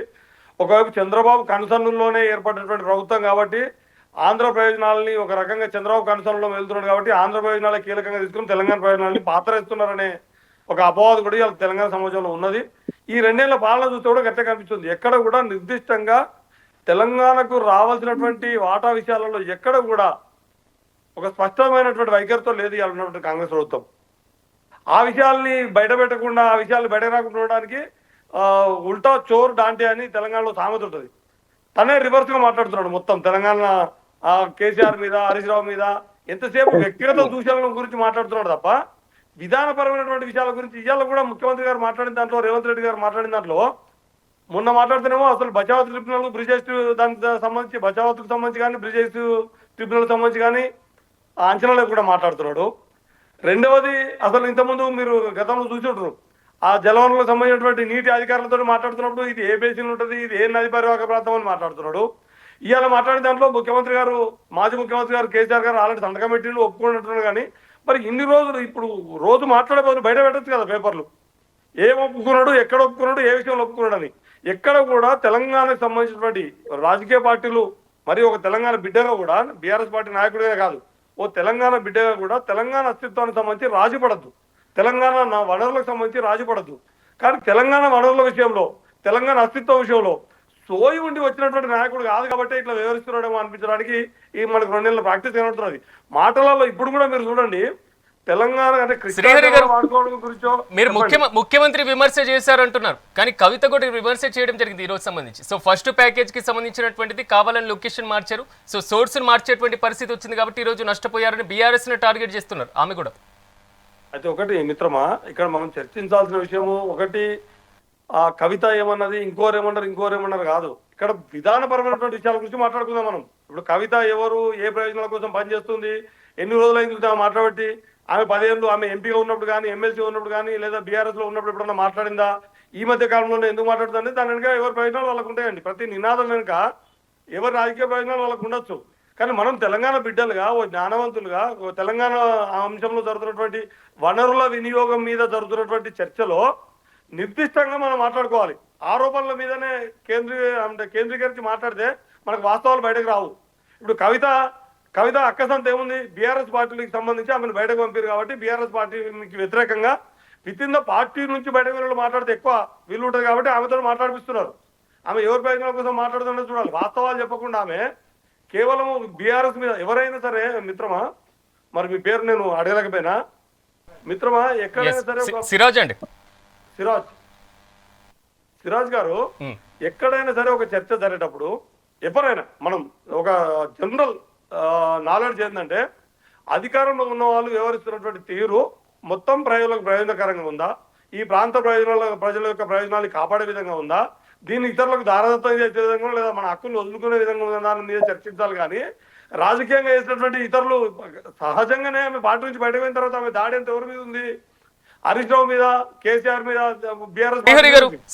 ఒకవైపు చంద్రబాబు కనుసన్నుల్లోనే ఏర్పడినటువంటి ప్రభుత్వం కాబట్టి ఆంధ్ర ప్రయోజనాలని ఒక రకంగా చంద్రబాబు కనుసన్నులో వెళ్తున్నాడు కాబట్టి ఆంధ్ర ప్రయోజనాలే కీలకంగా తీసుకుని తెలంగాణ ప్రయోజనాలని పాతరేస్తున్నారనే ఒక అపవాదం కూడా ఇవాళ తెలంగాణ సమాజంలో ఉన్నది. ఈ 2 ఏళ్ల పాలన చూస్తే కూడా గట్టిగా కనిపిస్తుంది. ఎక్కడ కూడా నిర్దిష్టంగా తెలంగాణకు రావాల్సినటువంటి వాటా విషయాలలో ఎక్కడ కూడా ఒక స్పష్టమైనటువంటి వైఖరితో లేదు ఇవాళ ఉన్నటువంటి కాంగ్రెస్ ప్రభుత్వం. ఆ విషయాల్ని బయట పెట్టకుండా, ఆ విషయాలు బయట రాకుండా ఉండడానికి ఉల్టా చోర్ డాంటే అని తెలంగాణలో సామెత ఉంటుంది. తనే రివర్స్గా మాట్లాడుతున్నాడు మొత్తం తెలంగాణ కేసీఆర్ మీద, హరీష్ రావు మీద ఎంతసేపు వ్యక్తిగత దూషణల గురించి మాట్లాడుతున్నాడు తప్ప విధానపరమైనటువంటి విషయాల గురించి ఇవాళ కూడా ముఖ్యమంత్రి గారు మాట్లాడిన దాంట్లో, రేవంత్ రెడ్డి గారు మాట్లాడిన దాంట్లో మొన్న మాట్లాడుతున్నామో అసలు బచావత్ ట్రిబ్యునల్, బ్రిజేష్ దానికి సంబంధించి బచావత్కు సంబంధించి కానీ, బ్రిజేష్ ట్రిబ్యునల్ సంబంధించి కానీ అంచనాలకు కూడా మాట్లాడుతున్నాడు. రెండవది, అసలు ఇంతకుముందు మీరు గతంలో చూసి ఉంటారు, ఆ జలవనరులకు సంబంధించినటువంటి నీటి అధికారులతో మాట్లాడుతున్నప్పుడు ఇది ఏ బేసిన్ ఉంటుంది, ఇది ఏ నది పరివాహక ప్రాంతం అని మాట్లాడుతున్నాడు. ఇవాళ మాట్లాడిన దాంట్లో ముఖ్యమంత్రి గారు, మాజీ ముఖ్యమంత్రి గారు కేసీఆర్ గారు ఆల్రెడీ సంతకం పెట్టిండు, ఒప్పుకున్నట్టున్నారు. కానీ మరి ఇన్ని రోజులు ఇప్పుడు రోజు మాట్లాడే బదులు బయట పెట్టచ్చు కదా పేపర్లు, ఏం ఒప్పుకున్నాడు, ఎక్కడ ఒప్పుకున్నాడు, ఏ విషయంలో ఒప్పుకున్నాడు అని. ఎక్కడ కూడా తెలంగాణకు సంబంధించినటువంటి రాజకీయ పార్టీలు, మరి ఒక తెలంగాణ బిడ్డగా కూడా, బీఆర్ఎస్ పార్టీ నాయకుడిగా కాదు, ఓ తెలంగాణ బిడ్డగా కూడా తెలంగాణ అస్తిత్వానికి సంబంధించి రాజీ పడద్దు, తెలంగాణ వనరులకు సంబంధించి రాజీ పడద్దు. కానీ తెలంగాణ వనరుల విషయంలో, తెలంగాణ అస్తిత్వం విషయంలో సోయి ఉండి వచ్చినటువంటి నాయకుడు కాదు కాబట్టి ఇట్లా వివరిస్తున్నాడేమో అనిపించడానికి ఈ మనకు 2 నెలల ప్రాక్టీస్ కనబడుతున్నది. మాటలలో ఇప్పుడు కూడా మీరు చూడండి, తెలంగాణ అంటే మీరు ముఖ్యమంత్రి విమర్శ చేశారంటున్నారు, కానీ కవిత కూడా విమర్శ చేయడం జరిగింది ఈ రోజు సంబంధించి. సో ఫస్ట్ ప్యాకేజ్ కి సంబంధించినటువంటిది కావాలని లొకేషన్ మార్చారు, సో సోర్స్ మార్చేటువంటి పరిస్థితి వచ్చింది కాబట్టి ఈ రోజు నష్టపోయారని బీఆర్ఎస్ ని టార్గెట్ చేస్తున్నారు ఆమె కూడా. అయితే ఒకటి మిత్రమా, ఇక్కడ మనం చర్చించాల్సిన విషయము ఒకటి, ఆ కవిత ఏమన్నది, ఇంకోరేమన్నారు కాదు. ఇక్కడ విధానపరమైనటువంటి విషయాల గురించి మాట్లాడుకుందాం మనం. ఇప్పుడు కవిత ఎవరు, ఏ ప్రయోజనాల కోసం పనిచేస్తుంది, ఎన్ని రోజులైంది మాట్లాడబట్టి, ఆమె 10 ఏళ్ళు ఆమె ఎంపీగా ఉన్నప్పుడు కానీ, ఎమ్మెల్సీ ఉన్నప్పుడు కానీ, లేదా బీఆర్ఎస్ లో ఉన్నప్పుడు ఎప్పుడన్నా మాట్లాడిందా, ఈ మధ్య కాలంలో ఎందుకు మాట్లాడుతుంది, దాని వెనుక ఎవరి ప్రయోజనాలు వాళ్ళకు ఉంటాయండి. ప్రతి నినాదం వెనుక ఎవరి రాజకీయ ప్రయోజనాలు వాళ్ళకు ఉండొచ్చు. కానీ మనం తెలంగాణ బిడ్డలుగా, ఓ జ్ఞానవంతులుగా, తెలంగాణ అంశంలో జరుగుతున్నటువంటి వనరుల వినియోగం మీద జరుగుతున్నటువంటి చర్చలో నిర్దిష్టంగా మనం మాట్లాడుకోవాలి. ఆరోపణల మీదనే కేంద్రీకరించి మాట్లాడితే మనకు వాస్తవాలు బయటకు రావు. ఇప్పుడు కవిత అక్కసంత ఏముంది, బీఆర్ఎస్ పార్టీకి సంబంధించి ఆమెను బయటకు పంపారు కాబట్టి బీఆర్ఎస్ పార్టీకి వ్యతిరేకంగా విత్ ఇన్ ద పార్టీ నుంచి బయటకు వెళ్ళి మాట్లాడితే ఎక్కువ వీలు ఉంటుంది కాబట్టి ఆమెతో మాట్లాడిపిస్తున్నారు. ఆమె ఎవరి ప్రయోజనాల కోసం మాట్లాడుతుందో చూడాలి. వాస్తవాలు చెప్పకుండా ఆమె కేవలం బీఆర్ఎస్ మీద, ఎవరైనా సరే మిత్రమా, మరి మీ పేరు నేను అడగలేకపోయినా, మిత్రమా ఎక్కడైనా సరే సిరాజ్ అండి, సిరాజ్ గారు, ఎక్కడైనా సరే ఒక చర్చ జరిగేటప్పుడు ఎవరైనా మనం ఒక జనరల్ నాలెడ్జ్ ఏంటంటే, అధికారంలో ఉన్న వాళ్ళు వ్యవహరిస్తున్నటువంటి తీరు మొత్తం ప్రయోజనకరంగా ఉందా, ఈ ప్రాంత ప్రజల యొక్క ప్రయోజనాలు కాపాడే విధంగా ఉందా, దీన్ని ఇతరులకు దారదత్తం చేసే విధంగా, లేదా మన హక్కులు వదులుకునే విధంగా ఉందా దాని మీద చర్చించాలి. కానీ రాజకీయంగా చేసినటువంటి ఇతరులు సహజంగానే ఆమె పార్టీ నుంచి బయటకు పోయిన తర్వాత ఆమె దాడి ఎంత ఎవరి మీద ఉంది, హరీష్ రావు మీద, కేసీఆర్ మీద,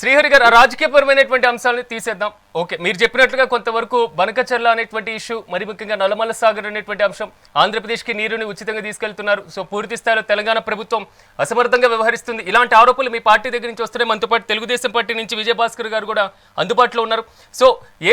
శ్రీహరి గారు రాజకీయపరమైనటువంటి అంశాలను తీసేద్దాం. ఓకే, మీరు చెప్పినట్లుగా కొంతవరకు బనకచర్ల అనేటువంటి ఇష్యూ, మరి ముఖ్యంగా నల్లమల్ల సాగర్ అనేటువంటి అంశం, ఆంధ్రప్రదేశ్ కి నీరుని ఉచితంగా తీసుకెళ్తున్నారు, సో పూర్తి స్థాయిలో తెలంగాణ ప్రభుత్వం అసమర్థంగా వ్యవహరిస్తుంది, ఇలాంటి ఆరోపణలు మీ పార్టీ దగ్గర నుంచి వస్తున్నాయి. మనతో పాటు తెలుగుదేశం పార్టీ నుంచి విజయభాస్కర్ గారు కూడా అందుబాటులో ఉన్నారు. సో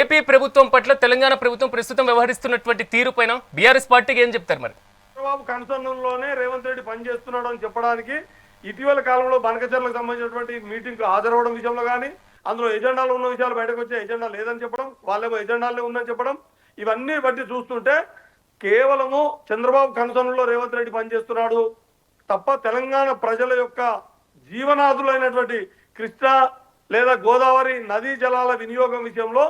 ఏపీ ప్రభుత్వం పట్ల తెలంగాణ ప్రభుత్వం ప్రస్తుతం వ్యవహరిస్తున్నటువంటి తీరు పైన బీఆర్ఎస్ పార్టీకి ఏం చెప్తారు? మరి చంద్రబాబు కన్సర్న్లోనే రేవంత్ రెడ్డి పనిచేస్తున్నాడు అని చెప్పడానికి ఇటీవల కాలంలో బనకచర్లకు సంబంధించినటువంటి మీటింగ్ హాజరవడం విషయంలో కానీ, అందులో ఎజెండాలు ఉన్న విషయాలు బయటకు వచ్చే ఎజెండా లేదని చెప్పడం, వాళ్ళేమో ఎజెండాలే ఉందని చెప్పడం, ఇవన్నీ బట్టి చూస్తుంటే కేవలము చంద్రబాబు కన్సర్న్లో రేవంత్ రెడ్డి పనిచేస్తున్నాడు తప్ప తెలంగాణ ప్రజల యొక్క జీవనాదులైనటువంటి కృష్ణా లేదా గోదావరి నదీ జలాల వినియోగం విషయంలో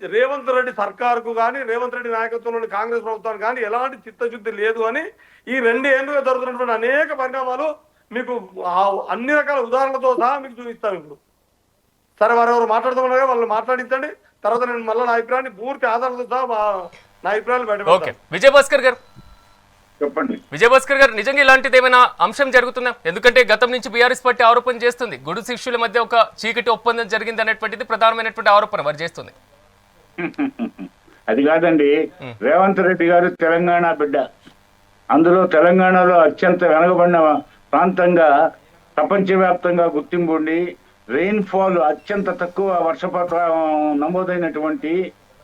రేవంత్ రెడ్డి సర్కారుకు కానీ రేవంత్ రెడ్డి నాయకత్వంలోని కాంగ్రెస్ ప్రభుత్వానికి కానీ ఎలాంటి చిత్తశుద్ధి లేదు అని ఈ 2 ఏళ్లుగా జరుగుతున్నటువంటి అనేక పరిణామాలు మీకు అన్ని రకాల ఉదాహరణలతో సహా మీకు చూపిస్తాం. ఇప్పుడు సరే వారెవరు మాట్లాడుతున్నారు వాళ్ళు మాట్లాడించండి, తర్వాత నేను మళ్ళీ నా అభిప్రాయాన్ని పూర్తి ఆధారాలతో సహా నా అభిప్రాయాలు ఓకే, బయట విజయభాస్కర్ గారు చెప్పండి. విజయభాస్కర్ గారు, నిజంగా ఇలాంటిది ఏమైనా అంశం జరుగుతుందా? ఎందుకంటే గతం నుంచి బీఆర్ఎస్ పార్టీ ఆరోపణ చేస్తుంది, గుడు శిష్యుల మధ్య ఒక చీకటి ఒప్పందం జరిగింది అనేటువంటిది ప్రధానమైనటువంటి ఆరోపణ వారు చేస్తుంది. అది కాదండి, రేవంత్ రెడ్డి గారు తెలంగాణ బిడ్డ. అందులో తెలంగాణలో అత్యంత వెనకబడిన ప్రాంతంగా ప్రపంచవ్యాప్తంగా గుర్తింపు ఉండి రెయిన్ఫాల్ అత్యంత తక్కువ వర్షపాతం నమోదైనటువంటి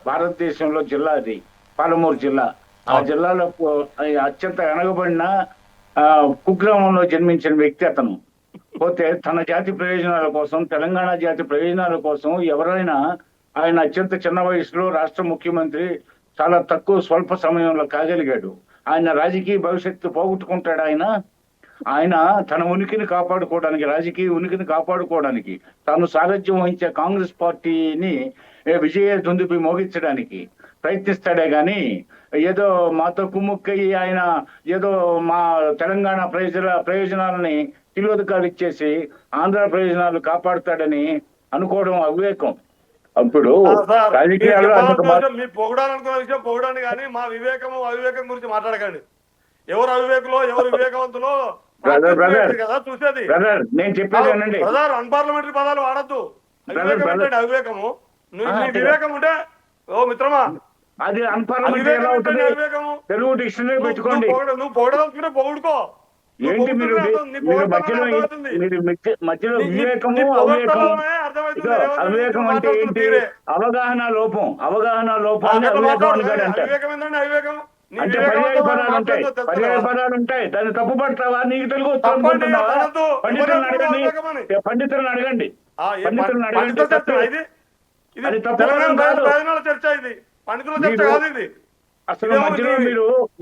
భారతదేశంలో జిల్లా అది పాలమూరు జిల్లా. ఆ జిల్లాలో అత్యంత వెనకబడిన కుగ్రామంలో జన్మించిన వ్యక్తి అతను. పోతే తన జాతి ప్రయోజనాల కోసం, తెలంగాణ జాతి ప్రయోజనాల కోసం ఎవరైనా, ఆయన అత్యంత చిన్న వయసులో రాష్ట్ర ముఖ్యమంత్రి చాలా తక్కువ స్వల్ప సమయంలో కాగలిగాడు. ఆయన రాజకీయ భవిష్యత్తు పోగొట్టుకుంటాడు. ఆయన తన ఉనికిని కాపాడుకోవడానికి, రాజకీయ ఉనికిని కాపాడుకోవడానికి, తాను సారథ్యం వహించే కాంగ్రెస్ పార్టీని విజయ దుందుబి మోగించడానికి ప్రయత్నిస్తాడే గాని ఏదో మాతో కుమ్ముక్కయ్యి ఆయన ఏదో మా తెలంగాణ ప్రయోజనాలని తిలోదకాలు ఇచ్చేసి ఆంధ్ర ప్రయోజనాలు కాపాడుతాడని అనుకోవడం అవివేకం. అప్పుడు రాజకీయాల్లో మీరు పొగడాలనుకున్న విషయం పొగడండి, కానీ మా వివేకము అవివేకం గురించి మాట్లాడకండి. ఎవరు అవివేకులో ఎవరు వివేకవంతులో కదా చూసేది. నేను చెప్పేది వినండి. అన్పార్లమెంటరీ పదాలు వాడద్దు. అవివేకము వివేకం ఉంటే ఓ మిత్రమా, అది అన్పార్లమెంటరీ వివేకము తెలుగు డిక్షనరీ పెట్టుకోండి. నువ్వు పొగడదలుచుకుంటే పొగుడుకో. ఏంటి మీరు మధ్యలో వివేకము అవివేకము? అవివేకం అంటే ఏంటి? అవగాహన లోపం. అవగాహన లోపాన్ని అవివేకం అని అంటారు. అంటే పర్యాయ పదాలు ఉంటాయి. దాన్ని తప్పు పడతావా? నీకు తెలుగు అనుకుంటున్నావా? పండితులను అడగండి. పండితులను అడగండి. అది తప్పు చర్చ ఇది, పండితుల చర్చ కాదు ఇది. అసలు మధ్యలో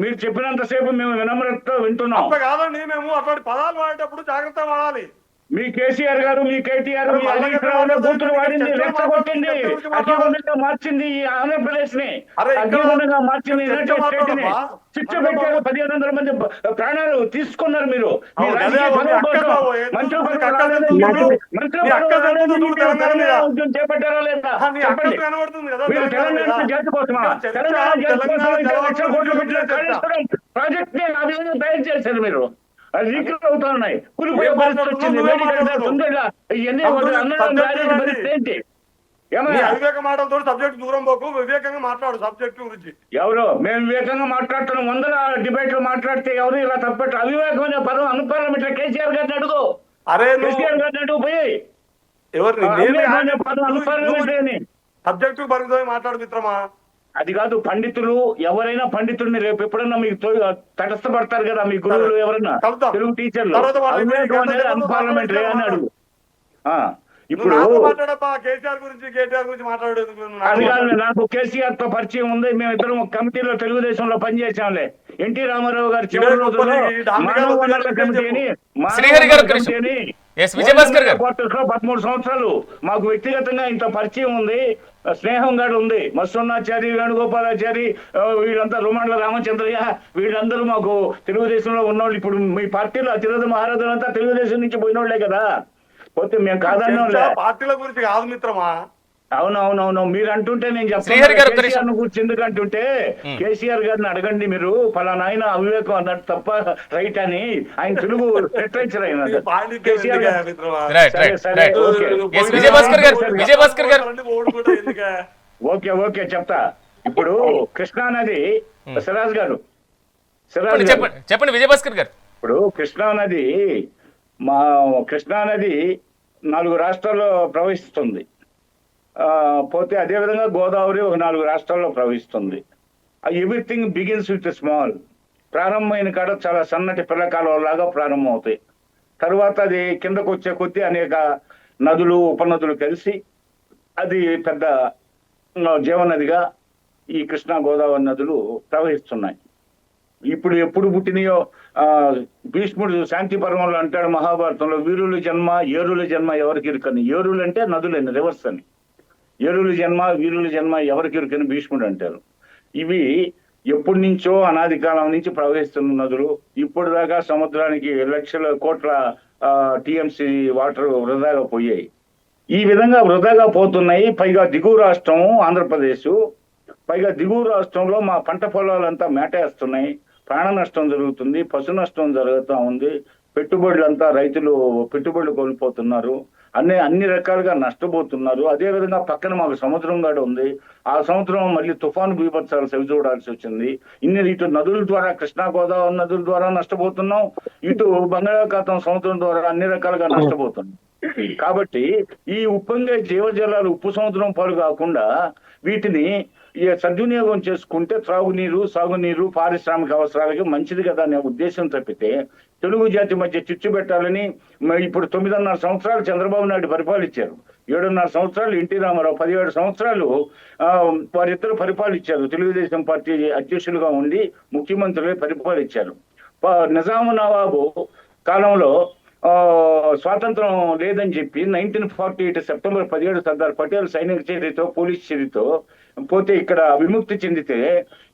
మీరు చెప్పినంతసేపు మేము వినమ్రతతో వింటున్నాం. కాదండి, మేము అటువంటి పదాలు వాడేటప్పుడు జాగ్రత్త వాడాలి. మీ కేసీఆర్ గారు, మీ కేటీఆర్, మీ హరీష్ రావు బూతులు వాడింది, రెచ్చగొట్టింది, అగ్నిగుండంగా మార్చింది ఈ ఆంధ్రప్రదేశ్ ని, అగ్నిగుండంగా మార్చింది స్టేట్ ని. శిక్ష పెట్టారు. 1500 మంది ప్రాణాలు తీసుకున్నారు. మీరు చేపట్టారా లేదా చెప్పండి. మీరు తెలంగాణ జాతి కోసమా? తెలంగాణ జాతి కోసం 2,00,000 కోట్లు పెట్టిన ప్రాజెక్ట్ ని ఆ విధంగా తయారు చేశారు. మీరు లీకులు అవుతా ఉన్నాయి. కూలిపోయే పరిస్థితి వచ్చింది. ఏంటి అవివేక మాటలతో సబ్జెక్ట్ దూరం పోకు, వివేకంగా మాట్లాడు సబ్జెక్ట్ గురించి. ఎవరు మేము వివేకంగా మాట్లాడుతున్నాం? 100 డిబేట్లు మాట్లాడితే ఎవరు ఇలా తప్పట్టు? అవివేకం అనే పదం అనుపార్లమెంట్ కేసీఆర్ గారిని అడుగు. కేసీఆర్ గారిని అడుగు పోయి సబ్జెక్టు పరిమితమై మాట్లాడు మిత్రమా. అది కాదు, పండితులు ఎవరైనా పండితుడిని రేపు ఎప్పుడన్నా మీకు తటస్థపడతారు కదా మీ గురువులు ఎవరన్నా, తెలుగు టీచర్లు. అన్పార్లమెంటరీ అని అడుగు. ఇప్పుడు కేసీఆర్ గురించి మాట్లాడేది అది కాదు. నాకు కేసీఆర్ తో పరిచయం ఉంది. మేమిద్దరం ఒక కమిటీలో తెలుగుదేశంలో పనిచేసాంలే. ఎన్టీ రామారావు గారి చివరి రోజుల్లో మానవ వనరుల కమిటీని 13 సంవత్సరాలు మాకు వ్యక్తిగతంగా ఇంత పరిచయం ఉంది, స్నేహం గారు ఉంది. మత్స్వన్నాచారి, వేణుగోపాలాచారి, వీళ్ళంతా రుమాండ్ల రామచంద్రయ్య, వీళ్ళందరూ మాకు తెలుగుదేశంలో ఉన్నోళ్ళు. ఇప్పుడు మీ పార్టీలో అతిరథ మహారథులంతా తెలుగుదేశం నుంచి పోయినోళ్లే కదా. పోతే మేము కాదన్నా పార్టీల గురించి కాదు మిత్రమా. అవునవునవును, మీరు అంటుంటే నేను చెప్తాను. గురించి ఎందుకంటుంటే కేసీఆర్ గారిని అడగండి. మీరు పలానా ఆయన అవివేకం అన్నట్టు తప్ప రైట్ అని. ఆయన తెలుగు లిటరేచర్ అయిన ఓకే ఓకే చెప్తా. ఇప్పుడు కృష్ణానది, సిరాజ్ గారు చెప్పండి విజయభాస్కర్ గారు. ఇప్పుడు కృష్ణానది 4 రాష్ట్రాల్లో ప్రవహిస్తుంది. పోతే అదేవిధంగా గోదావరి ఒక 4 రాష్ట్రాల్లో ప్రవహిస్తుంది. Everything begins with small. ప్రారంభమైన కాడ చాలా సన్నటి పిల్లకాలంలాగా ప్రారంభం అవుతాయి. తర్వాత అది కిందకు వచ్చే కొద్దీ అనేక నదులు, ఉపనదులు కలిసి అది పెద్ద జీవనదిగా ఈ కృష్ణా గోదావరి నదులు ప్రవహిస్తున్నాయి. ఇప్పుడు ఎప్పుడు పుట్టినాయో ఆ భీష్ముడు శాంతి పర్వంలో అంటాడు మహాభారతంలో, వీరుల జన్మ ఏరుల జన్మ ఎవరికి ఇరుకని. ఏరులు అంటే నదులని, రివర్స్ అని. ఏరుల జన్మ వీరుల జన్మ ఎవరికి ఇరుకని భీష్ముడు అంటారు. ఇవి ఎప్పటి నుంచో అనాది కాలం నుంచి ప్రవహిస్తున్న నదులు. ఇప్పుడు దాకా సముద్రానికి లక్షల కోట్ల టీఎంసీ వాటర్ వృధాగా పోయాయి. ఈ విధంగా వృధాగా పోతున్నాయి. పైగా దిగువ రాష్ట్రం ఆంధ్రప్రదేశ్, పైగా దిగువ రాష్ట్రంలో మా పంట పొలాలంతా మేటేస్తున్నాయి. ప్రాణ నష్టం జరుగుతుంది, పశు నష్టం జరుగుతూ ఉంది. పెట్టుబడులంతా రైతులు పెట్టుబడులు కోల్పోతున్నారు, అన్ని రకాలుగా నష్టపోతున్నారు. అదే విధంగా పక్కన మాకు సముద్రం కూడా ఉంది. ఆ సముద్రం మళ్ళీ తుఫాను బీభత్సాలు సవి చూడాల్సి వచ్చింది. ఇటు నదుల ద్వారా, కృష్ణా గోదావరి నదుల ద్వారా నష్టపోతున్నాం, ఇటు బంగాళాఖాతం సముద్రం ద్వారా అన్ని రకాలుగా నష్టపోతున్నాం. కాబట్టి ఈ ఉప్పొంగే జీవజలాలు ఉప్పు సముద్రం పాలు కాకుండా వీటిని సద్వినియోగం చేసుకుంటే త్రాగునీరు, సాగునీరు, పారిశ్రామిక అవసరాలకి మంచిది కదా అనే ఉద్దేశం తప్పితే తెలుగు జాతి మధ్య చిచ్చు పెట్టాలని. ఇప్పుడు 9.5 సంవత్సరాలు చంద్రబాబు నాయుడు పరిపాలించారు, 7.5 సంవత్సరాలు ఎన్టీ రామారావు, 17 సంవత్సరాలు వారిద్దరు పరిపాలించారు. తెలుగుదేశం పార్టీ అధ్యక్షులుగా ఉండి ముఖ్యమంత్రులే పరిపాలించారు. నిజాము నవాబు కాలంలో స్వాతంత్రం లేదని చెప్పి 1948 సెప్టెంబర్ 17 సర్దార్ పటేల్ సైనిక చర్యతో, పోలీస్ చర్యతో పోతే ఇక్కడ విముక్తి చెందితే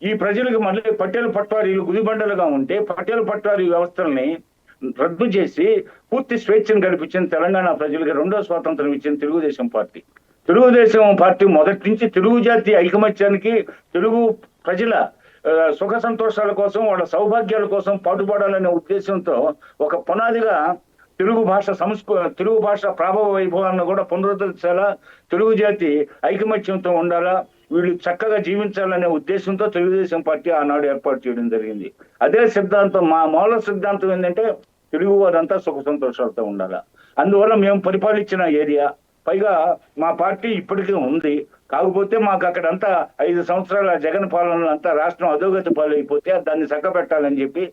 ఈ ప్రజలకు మళ్ళీ పటేల్ పట్వారీలు గుదిబండలుగా ఉంటే పటేల్ పట్వారీ వ్యవస్థల్ని రద్దు చేసి పూర్తి స్వేచ్ఛను కల్పించిన తెలంగాణ ప్రజలకు రెండో స్వాతంత్రం ఇచ్చిన తెలుగుదేశం పార్టీ. తెలుగుదేశం పార్టీ మొదటి నుంచి తెలుగు జాతి ఐకమత్యానికి, తెలుగు ప్రజల సుఖ సంతోషాల కోసం, వాళ్ళ సౌభాగ్యాల కోసం పాటుపడాలనే ఉద్దేశంతో ఒక పునాదిగా తెలుగు భాష ప్రాభవ వైభవాలను కూడా పునరుద్ధరించాలా, తెలుగు జాతి ఐకమత్యంతో ఉండాలా, వీళ్ళు చక్కగా జీవించాలనే ఉద్దేశంతో తెలుగుదేశం పార్టీ ఆనాడు ఏర్పాటు చేయడం జరిగింది. అదే సిద్ధాంతం, మా మూల సిద్ధాంతం ఏంటంటే తెలుగు వారంతా సుఖ సంతోషాలతో ఉండాలా. అందువల్ల మేము పరిపాలించిన ఏరియా, పైగా మా పార్టీ ఇప్పటికీ ఉంది. కాకపోతే మాకు అక్కడంతా 5 సంవత్సరాల జగన్ పాలనలో అంతా రాష్ట్రం అధోగతి పాలైపోతే దాన్ని చక్కబెట్టాలని చెప్పి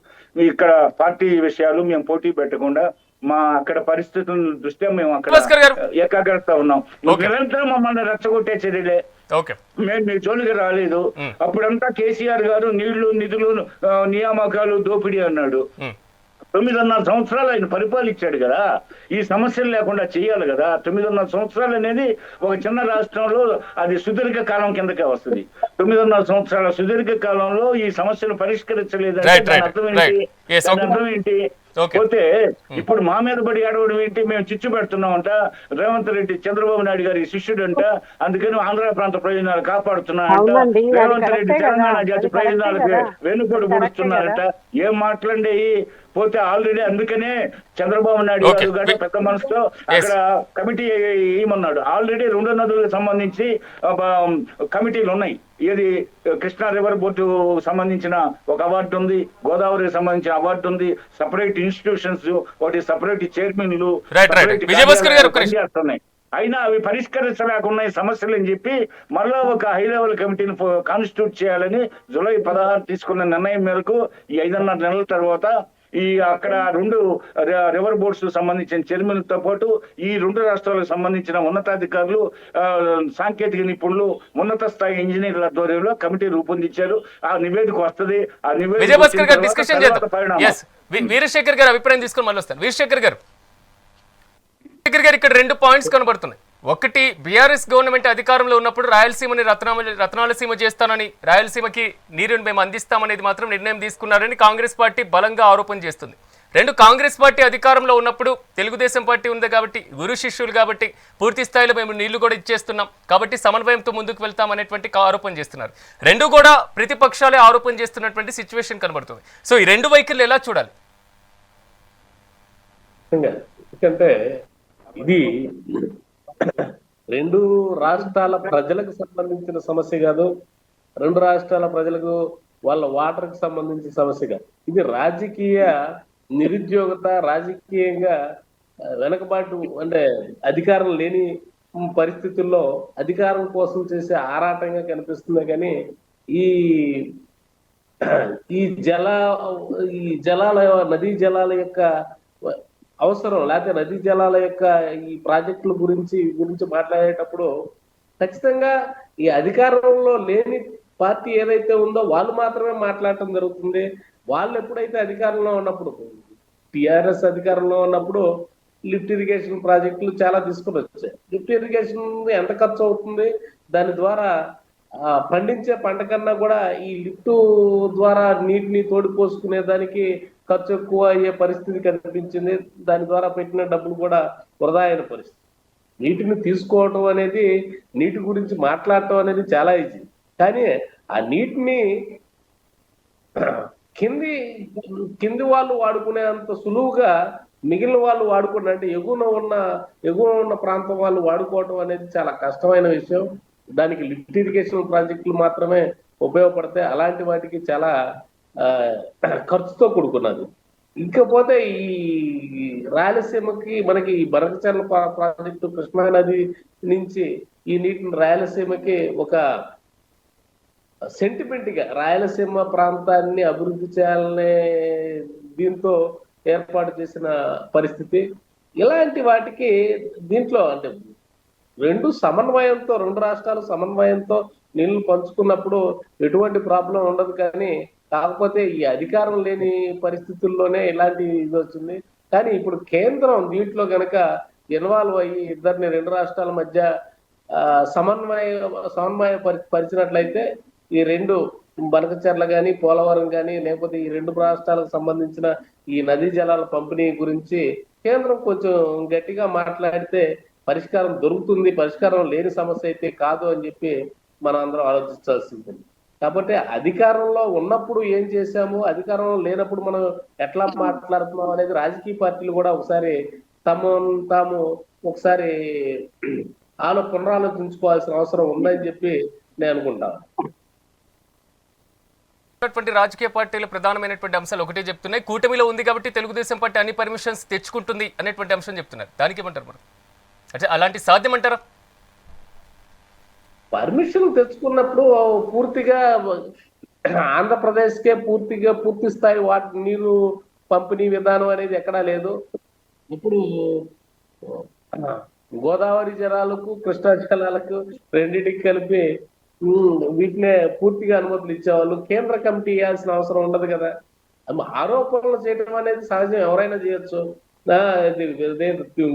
ఇక్కడ పార్టీ విషయాలు మేము పోటీ పెట్టకుండా మా అక్కడ పరిస్థితుల దృష్ట్యా మేము అక్కడ ఏకాగ్రత ఉన్నాం. నిరంతరం మమ్మల్ని రెచ్చగొట్టే చర్యలే, మేము మీ జోలికి రాలేదు. అప్పుడంతా కేసీఆర్ గారు నీళ్లు, నిధులు, నియామకాలు, దోపిడీ అన్నాడు. 9.5 సంవత్సరాలు ఆయన పరిపాలించాడు కదా, ఈ సమస్యలు లేకుండా చేయాలి కదా. 9.5 సంవత్సరాలు అనేది ఒక చిన్న రాష్ట్రంలో అది సుదీర్ఘ కాలం కిందకే వస్తుంది. 9.5 సంవత్సరాల సుదీర్ఘ కాలంలో ఈ సమస్యను పరిష్కరించలేదంటే అర్థం ఏంటి? పోతే ఇప్పుడు మా మీద పడి ఆడవడం ఏంటి? మేము చిచ్చు పెడుతున్నామంట, రేవంత్ రెడ్డి చంద్రబాబు నాయుడు గారి శిష్యుడు అంట, అందుకని ఆంధ్ర ప్రాంత ప్రయోజనాలు కాపాడుతున్నారంట, రేవంత్ రెడ్డి తెలంగాణ జాతి ప్రయోజనాలకు వెన్నుపోటు పొడుస్తున్నారంట. ఏం మాట్లాడి పోతే ఆల్రెడీ అందుకనే చంద్రబాబు నాయుడు గారు కానీ పెద్ద మనసుతో అక్కడ కమిటీ ఏమన్నాడు. ఆల్రెడీ 2 నదులకు సంబంధించి కమిటీలు ఉన్నాయి. ఏది కృష్ణా రివర్ బోర్డు సంబంధించిన ఒక అవార్డు ఉంది, గోదావరికి సంబంధించిన అవార్డు ఉంది, సపరేట్ ఇన్స్టిట్యూషన్స్, ఒకటి సపరేట్ చైర్మన్లు చేస్తున్నాయి. అయినా అవి పరిష్కరించలేకున్నాయి సమస్యలు అని చెప్పి మళ్ళా ఒక హై లెవెల్ కమిటీని కాన్స్టిట్యూట్ చేయాలని జూలై 16 తీసుకున్న నిర్ణయం మేరకు ఈ 5.5 నెలల తర్వాత ఈ అక్కడ 2 రివర్ బోర్డ్స్ సంబంధించిన చైర్మన్లతో పాటు ఈ 2 రాష్ట్రాలకు సంబంధించిన ఉన్నతాధికారులు, సాంకేతిక నిపుణులు, ఉన్నత స్థాయి ఇంజనీర్ల ఆధ్వర్యంలో కమిటీ రూపొందించారు. ఆ నివేదిక వస్తుంది. ఆ నివేదిక వీరశేఖర్ గారు అభిప్రాయం తీసుకొని మళ్ళీ వస్తారు. వీరశేఖర్ గారు ఇక్కడ 2 పాయింట్స్ కనబడుతున్నాయి. ఒకటి, బీఆర్ఎస్ గవర్నమెంట్ అధికారంలో ఉన్నప్పుడు రాయలసీమని రత్నాలసీమ చేస్తానని, రాయలసీమకి నీరుని మేము అందిస్తామనేది మాత్రం నిర్ణయం తీసుకున్నారని కాంగ్రెస్ పార్టీ బలంగా ఆరోపణ చేస్తుంది. 2, కాంగ్రెస్ పార్టీ అధికారంలో ఉన్నప్పుడు తెలుగుదేశం పార్టీ ఉంది కాబట్టి, గురు శిష్యులు కాబట్టి పూర్తి స్థాయిలో మేము నీళ్లు కూడా ఇచ్చేస్తున్నాం కాబట్టి సమన్వయంతో ముందుకు వెళ్తామనేటువంటి ఆరోపణ చేస్తున్నారు. 2 కూడా ప్రతిపక్షాలే ఆరోపణ చేస్తున్నటువంటి సిచ్యువేషన్ కనబడుతుంది. సో ఈ 2 వైఖరులు ఎలా చూడాలి? ఎందుకంటే ఇది 2 రాష్ట్రాల ప్రజలకు సంబంధించిన సమస్య కాదు, 2 రాష్ట్రాల ప్రజలకు వాళ్ళ వాటర్ కి సంబంధించిన సమస్య కాదు. ఇది రాజకీయ నిరుద్యోగత, రాజకీయంగా వెనకబాటు, అంటే అధికారం లేని పరిస్థితుల్లో అధికారం కోసం చేసే ఆరాటంగా కనిపిస్తుంది. కానీ ఈ జలాల నదీ జలాల యొక్క అవసరం, లేకపోతే నదీ జలాల యొక్క ఈ ప్రాజెక్టుల గురించి మాట్లాడేటప్పుడు ఖచ్చితంగా ఈ అధికారంలో లేని పార్టీ ఏదైతే ఉందో వాళ్ళు మాత్రమే మాట్లాడటం జరుగుతుంది. వాళ్ళు ఎప్పుడైతే అధికారంలో ఉన్నప్పుడు, టిఆర్ఎస్ అధికారంలో ఉన్నప్పుడు లిఫ్ట్ ఇరిగేషన్ ప్రాజెక్టులు చాలా తీసుకుని వచ్చాయి. లిఫ్ట్ ఇరిగేషన్ ఎంత ఖర్చు అవుతుంది, దాని ద్వారా పండించే పంట కన్నా కూడా ఈ లిఫ్ట్ ద్వారా నీటిని తోడిపోసుకునే దానికి ఖర్చు ఎక్కువ అయ్యే పరిస్థితి కనిపించింది. దాని ద్వారా పెట్టిన డబ్బులు కూడా వృధా అయిన పరిస్థితి. నీటిని తీసుకోవటం అనేది, నీటి గురించి మాట్లాడటం అనేది చాలా ఈజీ, కానీ ఆ నీటిని కింది కింది వాళ్ళు వాడుకునేంత సులువుగా మిగిలిన వాళ్ళు వాడుకున్న, అంటే ఎగువన ఉన్న ప్రాంతం వాళ్ళు వాడుకోవటం అనేది చాలా కష్టమైన విషయం. దానికి లిఫ్ట్ ఇరిగేషన్ ప్రాజెక్టులు మాత్రమే ఉపయోగపడతాయి. అలాంటి వాటికి చాలా ఖర్చుతో కూడుకున్నది. ఇకపోతే ఈ రాయలసీమకి మనకి ఈ బనకచర్ల ప్రాజెక్టు కృష్ణా నది నుంచి ఈ నీటిని రాయలసీమకి ఒక సెంటిమెంట్ గా రాయలసీమ ప్రాంతాన్ని అభివృద్ధి చేయాలనే దీంతో ఏర్పాటు చేసిన పరిస్థితి. ఇలాంటి వాటికి దీంట్లో అంటే రెండు రాష్ట్రాలు సమన్వయంతో నీళ్లు పంచుకున్నప్పుడు ఎటువంటి ప్రాబ్లం ఉండదు. కానీ కాకపోతే ఈ అధికారం లేని పరిస్థితుల్లోనే ఇలాంటి ఇది వచ్చింది. కానీ ఇప్పుడు కేంద్రం దీంట్లో గనక ఇన్వాల్వ్ అయ్యి ఇద్దరిని రెండు రాష్ట్రాల మధ్య సమన్వయ పరిచినట్లయితే ఈ రెండు బనకచెర్ల కానీ పోలవరం కానీ లేకపోతే ఈ రెండు రాష్ట్రాలకు సంబంధించిన ఈ నదీ జలాల పంపిణీ గురించి కేంద్రం కొంచెం గట్టిగా మాట్లాడితే పరిష్కారం దొరుకుతుంది. పరిష్కారం లేని సమస్య అయితే కాదు అని చెప్పి మనం అందరం ఆలోచించాల్సింది. కాబట్టి అధికారంలో ఉన్నప్పుడు ఏం చేశాము, అధికారంలో లేనప్పుడు మనం ఎట్లా మాట్లాడుతున్నాం అనేది రాజకీయ పార్టీలు కూడా ఒకసారి తాము ఒకసారి పునరాలోచించుకోవాల్సిన అవసరం ఉందని చెప్పి నేను అనుకుంటాను. రాజకీయ పార్టీల ప్రధానమైనటువంటి అంశాలు ఒకటే చెప్తున్నాయి, కూటమిలో ఉంది కాబట్టి తెలుగుదేశం పార్టీ అన్ని పర్మిషన్స్ తెచ్చుకుంటుంది అనేటువంటి అంశం చెప్తున్నారు. దానికి ఏమంటారు మరి? అంటే అలాంటి సాధ్యం అంటారా? పర్మిషన్ తెచ్చుకున్నప్పుడు పూర్తిగా ఆంధ్రప్రదేశ్కే పూర్తి స్థాయి నీరు పంపిణీ విధానం అనేది ఎక్కడా లేదు. ఇప్పుడు గోదావరి జలాలకు కృష్ణా జలాలకు రెండింటికి కలిపి వీటినే పూర్తిగా అనుమతులు ఇచ్చేవాళ్ళు. కేంద్ర కమిటీ ఇవ్వాల్సిన అవసరం ఉండదు కదా. ఆరోపణలు చేయడం అనేది సహజం, ఎవరైనా చేయొచ్చు.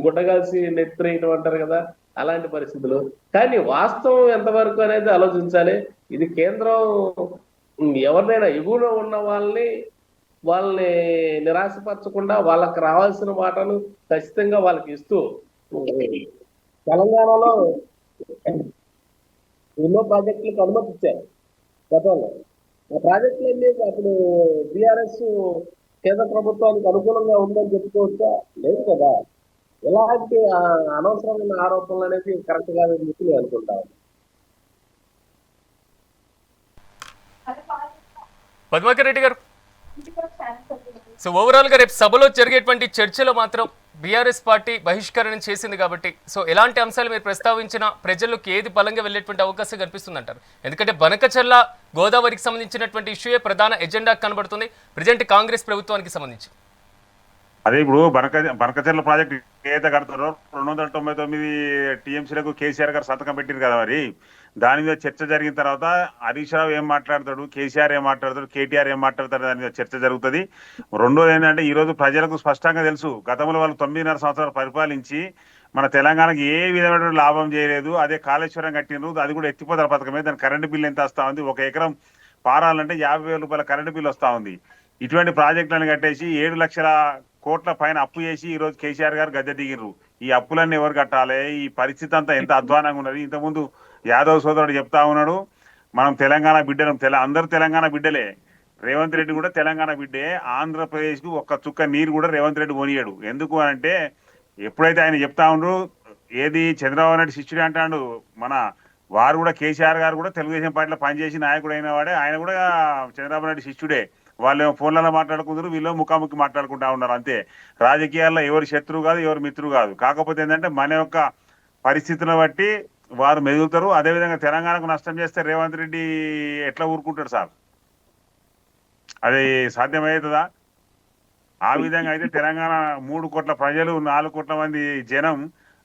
గుడ్డగాల్సి నెత్తిరేయటం అంటారు కదా, అలాంటి పరిస్థితులు. కానీ వాస్తవం ఎంతవరకు అనేది ఆలోచించాలి. ఇది కేంద్రం ఎవరినైనా ఎగువలో ఉన్న వాళ్ళని నిరాశపరచకుండా వాళ్ళకి రావాల్సిన వాటను ఖచ్చితంగా వాళ్ళకి ఇస్తూ, తెలంగాణలో ఎన్నో ప్రాజెక్టులకు అనుమతి ఇచ్చారు గతంలో. ఆ ప్రాజెక్టులన్నీ అప్పుడు బీఆర్ఎస్ కేంద్ర ప్రభుత్వానికి అనుకూలంగా ఉందని చెప్పుకోవచ్చా? లేదు కదా. ఎలాంటి అనవసరమైన ఆరోపణలు అనేది కరెక్ట్ కాదని చెప్పి నేను అనుకుంటాను. పద్మాకర్ రెడ్డి గారు, సో ఓవరాల్ గా రేపు సభలో జరిగేటువంటి చర్చలో మాత్రం బీఆర్ఎస్ పార్టీ బహిష్కరణ చేసింది కాబట్టి, సో ఎలాంటి అంశాలు మీరు ప్రస్తావించినా ప్రజల్లోకి ఏది బలంగా వెళ్ళేటువంటి అవకాశం కనిపిస్తుంది అంటారు? ఎందుకంటే బనకచర్ల గోదావరికి సంబంధించినటువంటి ఇష్యూయే ప్రధాన ఎజెండా కనబడుతుంది ప్రజెంట్ కాంగ్రెస్ ప్రభుత్వానికి సంబంధించి. అదే ఇప్పుడు బనకచర్ల ప్రాజెక్ట్ ఏదైతే కడతారో 299 టీఎంసీలకు కేసీఆర్ గారు సంతకం పెట్టారు కదా. మరి దాని మీద చర్చ జరిగిన తర్వాత హరీష్ రావు ఏం మాట్లాడతాడు, కేసీఆర్ ఏం మాట్లాడతాడు, కేటీఆర్ ఏం మాట్లాడతాడు, దాని మీద చర్చ జరుగుతుంది. రెండోది ఏంటంటే ఈ రోజు ప్రజలకు స్పష్టంగా తెలుసు, గతంలో వాళ్ళు 9.5 సంవత్సరాలు పరిపాలించి మన తెలంగాణకు ఏ విధమైన లాభం చేయలేదు. అదే కాళేశ్వరం కట్టినరు, అది కూడా ఎత్తిపోతల పథకమే. దాని కరెంటు బిల్లు ఎంత వస్తా ఉంది, 1 ఎకరం పారాలంటే 50,000 రూపాయల కరెంటు బిల్లు వస్తా ఉంది. ఇటువంటి ప్రాజెక్టులను కట్టేసి 7 లక్షల కోట్ల పైన అప్పు చేసి ఈ రోజు కేసీఆర్ గారు గద్దె దిగిర్రు. ఈ అప్పులన్నీ ఎవరు కట్టాలి? ఈ పరిస్థితి అంతా ఎంత అధ్వానంగా ఉన్నది. ఇంతకుముందు యాదవ్ సోదరుడు చెప్తా ఉన్నాడు, మనం తెలంగాణ బిడ్డలం, అందరూ తెలంగాణ బిడ్డలే. రేవంత్ రెడ్డి కూడా తెలంగాణ బిడ్డే. ఆంధ్రప్రదేశ్ కు ఒక్క చుక్క నీరు కూడా రేవంత్ రెడ్డి కొనియాడు. ఎందుకు అంటే ఎప్పుడైతే ఆయన చెప్తా ఉండ్రు, ఏది చంద్రబాబు నాయుడు శిష్యుడే అంటాడు. వారు కూడా కేసీఆర్ గారు కూడా తెలుగుదేశం పార్టీలో పనిచేసి నాయకుడు అయిన వాడే. ఆయన కూడా చంద్రబాబు నాయుడు శిష్యుడే. వాళ్ళు ఫోన్లలో మాట్లాడుకుంటారు, వీళ్ళు ముఖాముఖి మాట్లాడుకుంటా ఉన్నారు. అంతే. రాజకీయాల్లో ఎవరు శత్రువు కాదు, ఎవరు మిత్రువు కాదు. కాకపోతే ఏంటంటే మన యొక్క పరిస్థితులను బట్టి వారు మెదులుతారు. అదేవిధంగా తెలంగాణకు నష్టం చేస్తే రేవంత్ రెడ్డి ఎట్లా ఊరుకుంటాడు సార్? అది సాధ్యమవుతుందా? ఆ విధంగా అయితే తెలంగాణ 3 కోట్ల ప్రజలు, 4 కోట్ల మంది జనం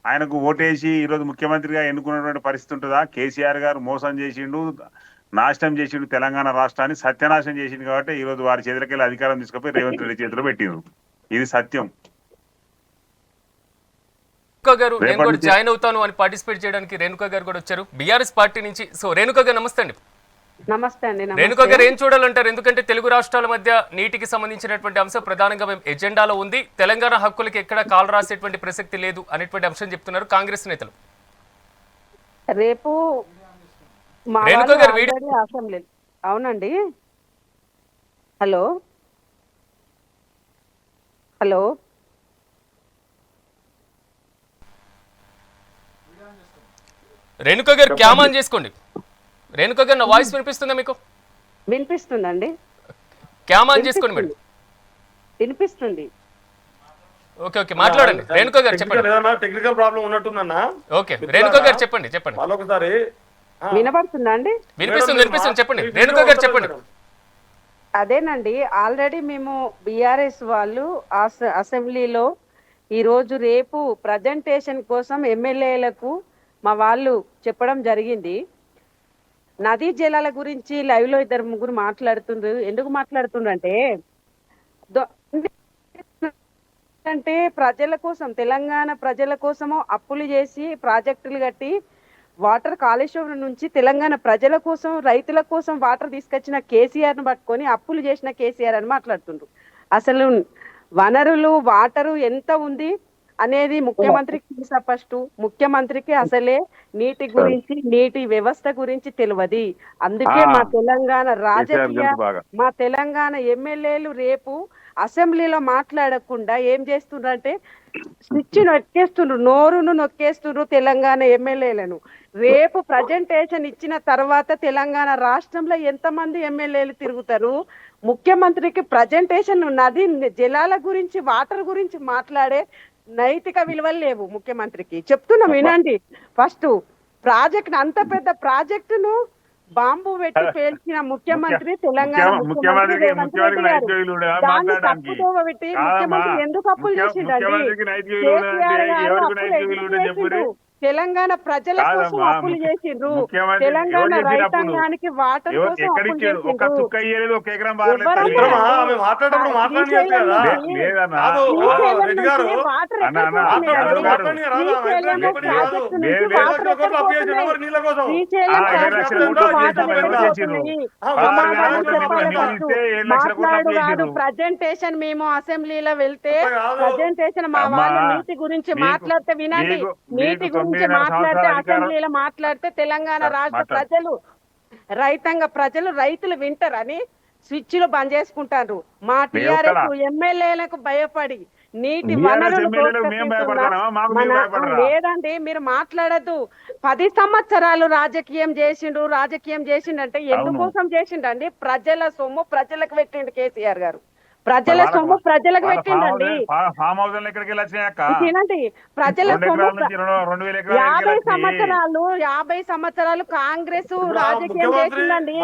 ఆయనకు ఓటేసి ఈరోజు ముఖ్యమంత్రిగా ఎన్నుకున్నటువంటి పరిస్థితి ఉంటుందా? కేసీఆర్ గారు మోసం చేసిండు, నాశనం చేసిండు తెలంగాణ రాష్ట్రాన్ని, సత్యనాశనం చేసిండు. కాబట్టి ఈ రోజు వారి చేతులకి వెళ్ళి అధికారం తీసుకుపోయి రేవంత్ రెడ్డి చేతిలో పెట్టిండ్రు. ఇది సత్యం. రేణుకా గారు నేను కూడా జాయిన్ అవుతాను అని పార్టిసిపేట్ చేయడానికి రేణుకా గారు కూడా వచ్చారు బీఆర్ఎస్ పార్టీ నుంచి. సో రేణుకా గారు నమస్తే అండి. నమస్తే అండి. రేణుకా గారు ఏం చూడాలంటారు? ఎందుకంటే తెలుగు రాష్ట్రాల మధ్య నీటికి సంబంధించినటువంటి అంశం ప్రధానంగా మేము ఎజెండాలో ఉంది, తెలంగాణ హక్కులకి ఎక్కడ కాలు రాసేటువంటి ప్రసక్తి లేదు అనేటువంటి అంశం చెప్తున్నారు కాంగ్రెస్ నేతలు. రేపు మా రేణుకా గారు వీడియో అసెంబ్లీ. అవునండి. హలో హలో రేణుకా గారు క్యామ్ ఆన్ చేసుకోండి. రేణుకా గారు నా వాయిస్ వినిపిస్తుందా మీకు? వినిపిస్తుందండి. క్యామ్ ఆన్ చేసుకోండి మేడం. వినిపిస్తుంది. ఓకే ఓకే మాట్లాడండి రేణుకా గారు చెప్పండి. టెక్నికల్ ప్రాబ్లం ఉన్నట్టుందన్నా. ఓకే రేణుకా గారు చెప్పండి చెప్పండి. మరొకసారి వినపడుతుందా అండి? వినిపిస్తుంది వినిపిస్తుంది చెప్పండి రేణుకా గారు చెప్పండి. అదేనండి, ఆల్రెడీ మేము బీఆర్ఎస్ వాళ్ళు అసెంబ్లీలో ఈరోజు రేపు ప్రజెంటేషన్ కోసం ఎమ్మెల్యేలకు మా వాళ్ళు చెప్పడం జరిగింది. నదీ జలాల గురించి లైవ్ లో ఇద్దరు ముగ్గురు మాట్లాడుతుండ్రు. ఎందుకు మాట్లాడుతుండ్రు అంటే ప్రజల కోసం, తెలంగాణ ప్రజల కోసము అప్పులు చేసి ప్రాజెక్టులు కట్టి వాటర్ కాళేశ్వరం నుంచి తెలంగాణ ప్రజల కోసం, రైతుల కోసం వాటర్ తీసుకొచ్చిన కేసీఆర్ ను పట్టుకొని అప్పులు చేసిన కేసీఆర్ అని మాట్లాడుతుండ్రు. అసలు వనరులు వాటరు ఎంత ఉంది అనేది ముఖ్యమంత్రికి ఫస్ట్. ముఖ్యమంత్రికి అసలే నీటి గురించి, నీటి వ్యవస్థ గురించి తెలియదు. అందుకే మా తెలంగాణ రాజకీయ, మా తెలంగాణ ఎమ్మెల్యేలు రేపు అసెంబ్లీలో మాట్లాడకుండా ఏం చేస్తుండ్రంటే స్విచ్ నొక్కేస్తుండ్రు, నోరును నొక్కేస్తుండ్రు తెలంగాణ ఎమ్మెల్యేలను. రేపు ప్రజెంటేషన్ ఇచ్చిన తర్వాత తెలంగాణ రాష్ట్రంలో ఎంతమంది ఎమ్మెల్యేలు తిరుగుతారు? ముఖ్యమంత్రికి ప్రజెంటేషన్ నది జలాల గురించి, వాటర్ గురించి మాట్లాడే నైతిక విలువలు లేవు ముఖ్యమంత్రికి. చెప్తున్నాం వినండి. ఫస్ట్ ప్రాజెక్ట్, అంత పెద్ద ప్రాజెక్టును బాంబు పెట్టి పేల్చిన ముఖ్యమంత్రి తెలంగాణ ముఖ్యమంత్రి దాన్ని తప్పుదోవ పెట్టి ముఖ్యమంత్రి ఎందుకు అప్పులు చేసిండండి? కేసీఆర్ గారు అప్పులు ఎందుకు చేసిండు? తెలంగాణ ప్రజల కోసం అప్పులు చేసిండ్రు, తెలంగాణ రైతాంగానికి వాటర్ కోసం అప్పులు చేసిండ్రు. ప్రజెంటేషన్ మేము అసెంబ్లీలో వెళ్తే ప్రజెంటేషన్ మా వాళ్ళు నీటి గురించి మాట్లాడితే వినండి, నీటి గురించి మాట్లాడితే అసెంబ్లీలో మాట్లాడితే తెలంగాణ రాష్ట్ర ప్రజలు, రైతాంగ ప్రజలు, రైతులు వింటారని స్విచ్లు బంద్ చేసుకుంటారు. మా టీఆర్ఎస్ ఎమ్మెల్యేలకు భయపడి నీటి వనరులు లేదండి. మీరు మాట్లాడద్దు. 10 సంవత్సరాలు రాజకీయం చేసిండంటే ఎందుకోసం చేసిండండి? ప్రజల సొమ్ము ప్రజలకు పెట్టిండు కేసీఆర్ గారు. ప్రజల సొమ్ము ప్రజలకు పెట్టిండండి. తినండి. ప్రజల సొమ్ము 50 సంవత్సరాలు కాంగ్రెస్ రాజకీయం చేసిందండి.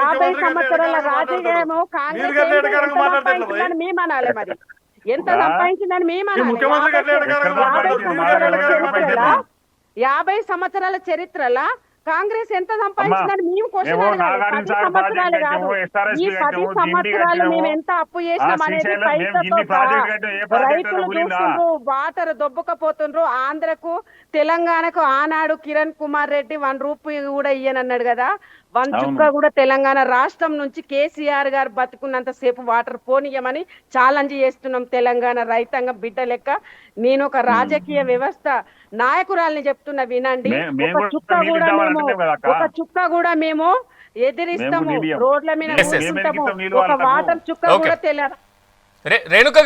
50 సంవత్సరాల రాజకీయము కాంగ్రెస్ సంపాదించిందని మేము అనాలి. మరి ఎంత సంపాదించిందని మేము అనాలి. 50 సంవత్సరాల చరిత్రలా కాంగ్రెస్ ఎంత సంపాదించిందని మేము క్వశ్చన్ అడగాలి. 10 సంవత్సరాలు కాదు, ఈ 10 సంవత్సరాలు మేము ఎంత అప్పు చేసినాం అనేది రైతులు చూస్తుండ్రు. వాటర్ దొబ్బకపోతుండ్రు. ఆంధ్రకు, తెలంగాణకు ఆనాడు కిరణ్ కుమార్ రెడ్డి 1 రూపాయి కూడా ఇయ్యనన్నాడు కదా. 1 చుక్క కూడా తెలంగాణ రాష్ట్రం నుంచి కేసీఆర్ గారు బతుకున్నంత సేపు వాటర్ పోనీయమని ఛాలెంజ్ చేస్తున్నాం. తెలంగాణ రైతాంగం బిడ్డ లెక్క నేను ఒక రాజకీయ వ్యవస్థ నాయకురాల్ని చెప్తున్నా వినండి. ఒక చుక్క కూడా మేము ఎదిరిస్తాము, రోడ్ల మీద కూర్చుంటాము. ఒక వాటర్ చుక్క కూడా తెలియదు. రేణుకా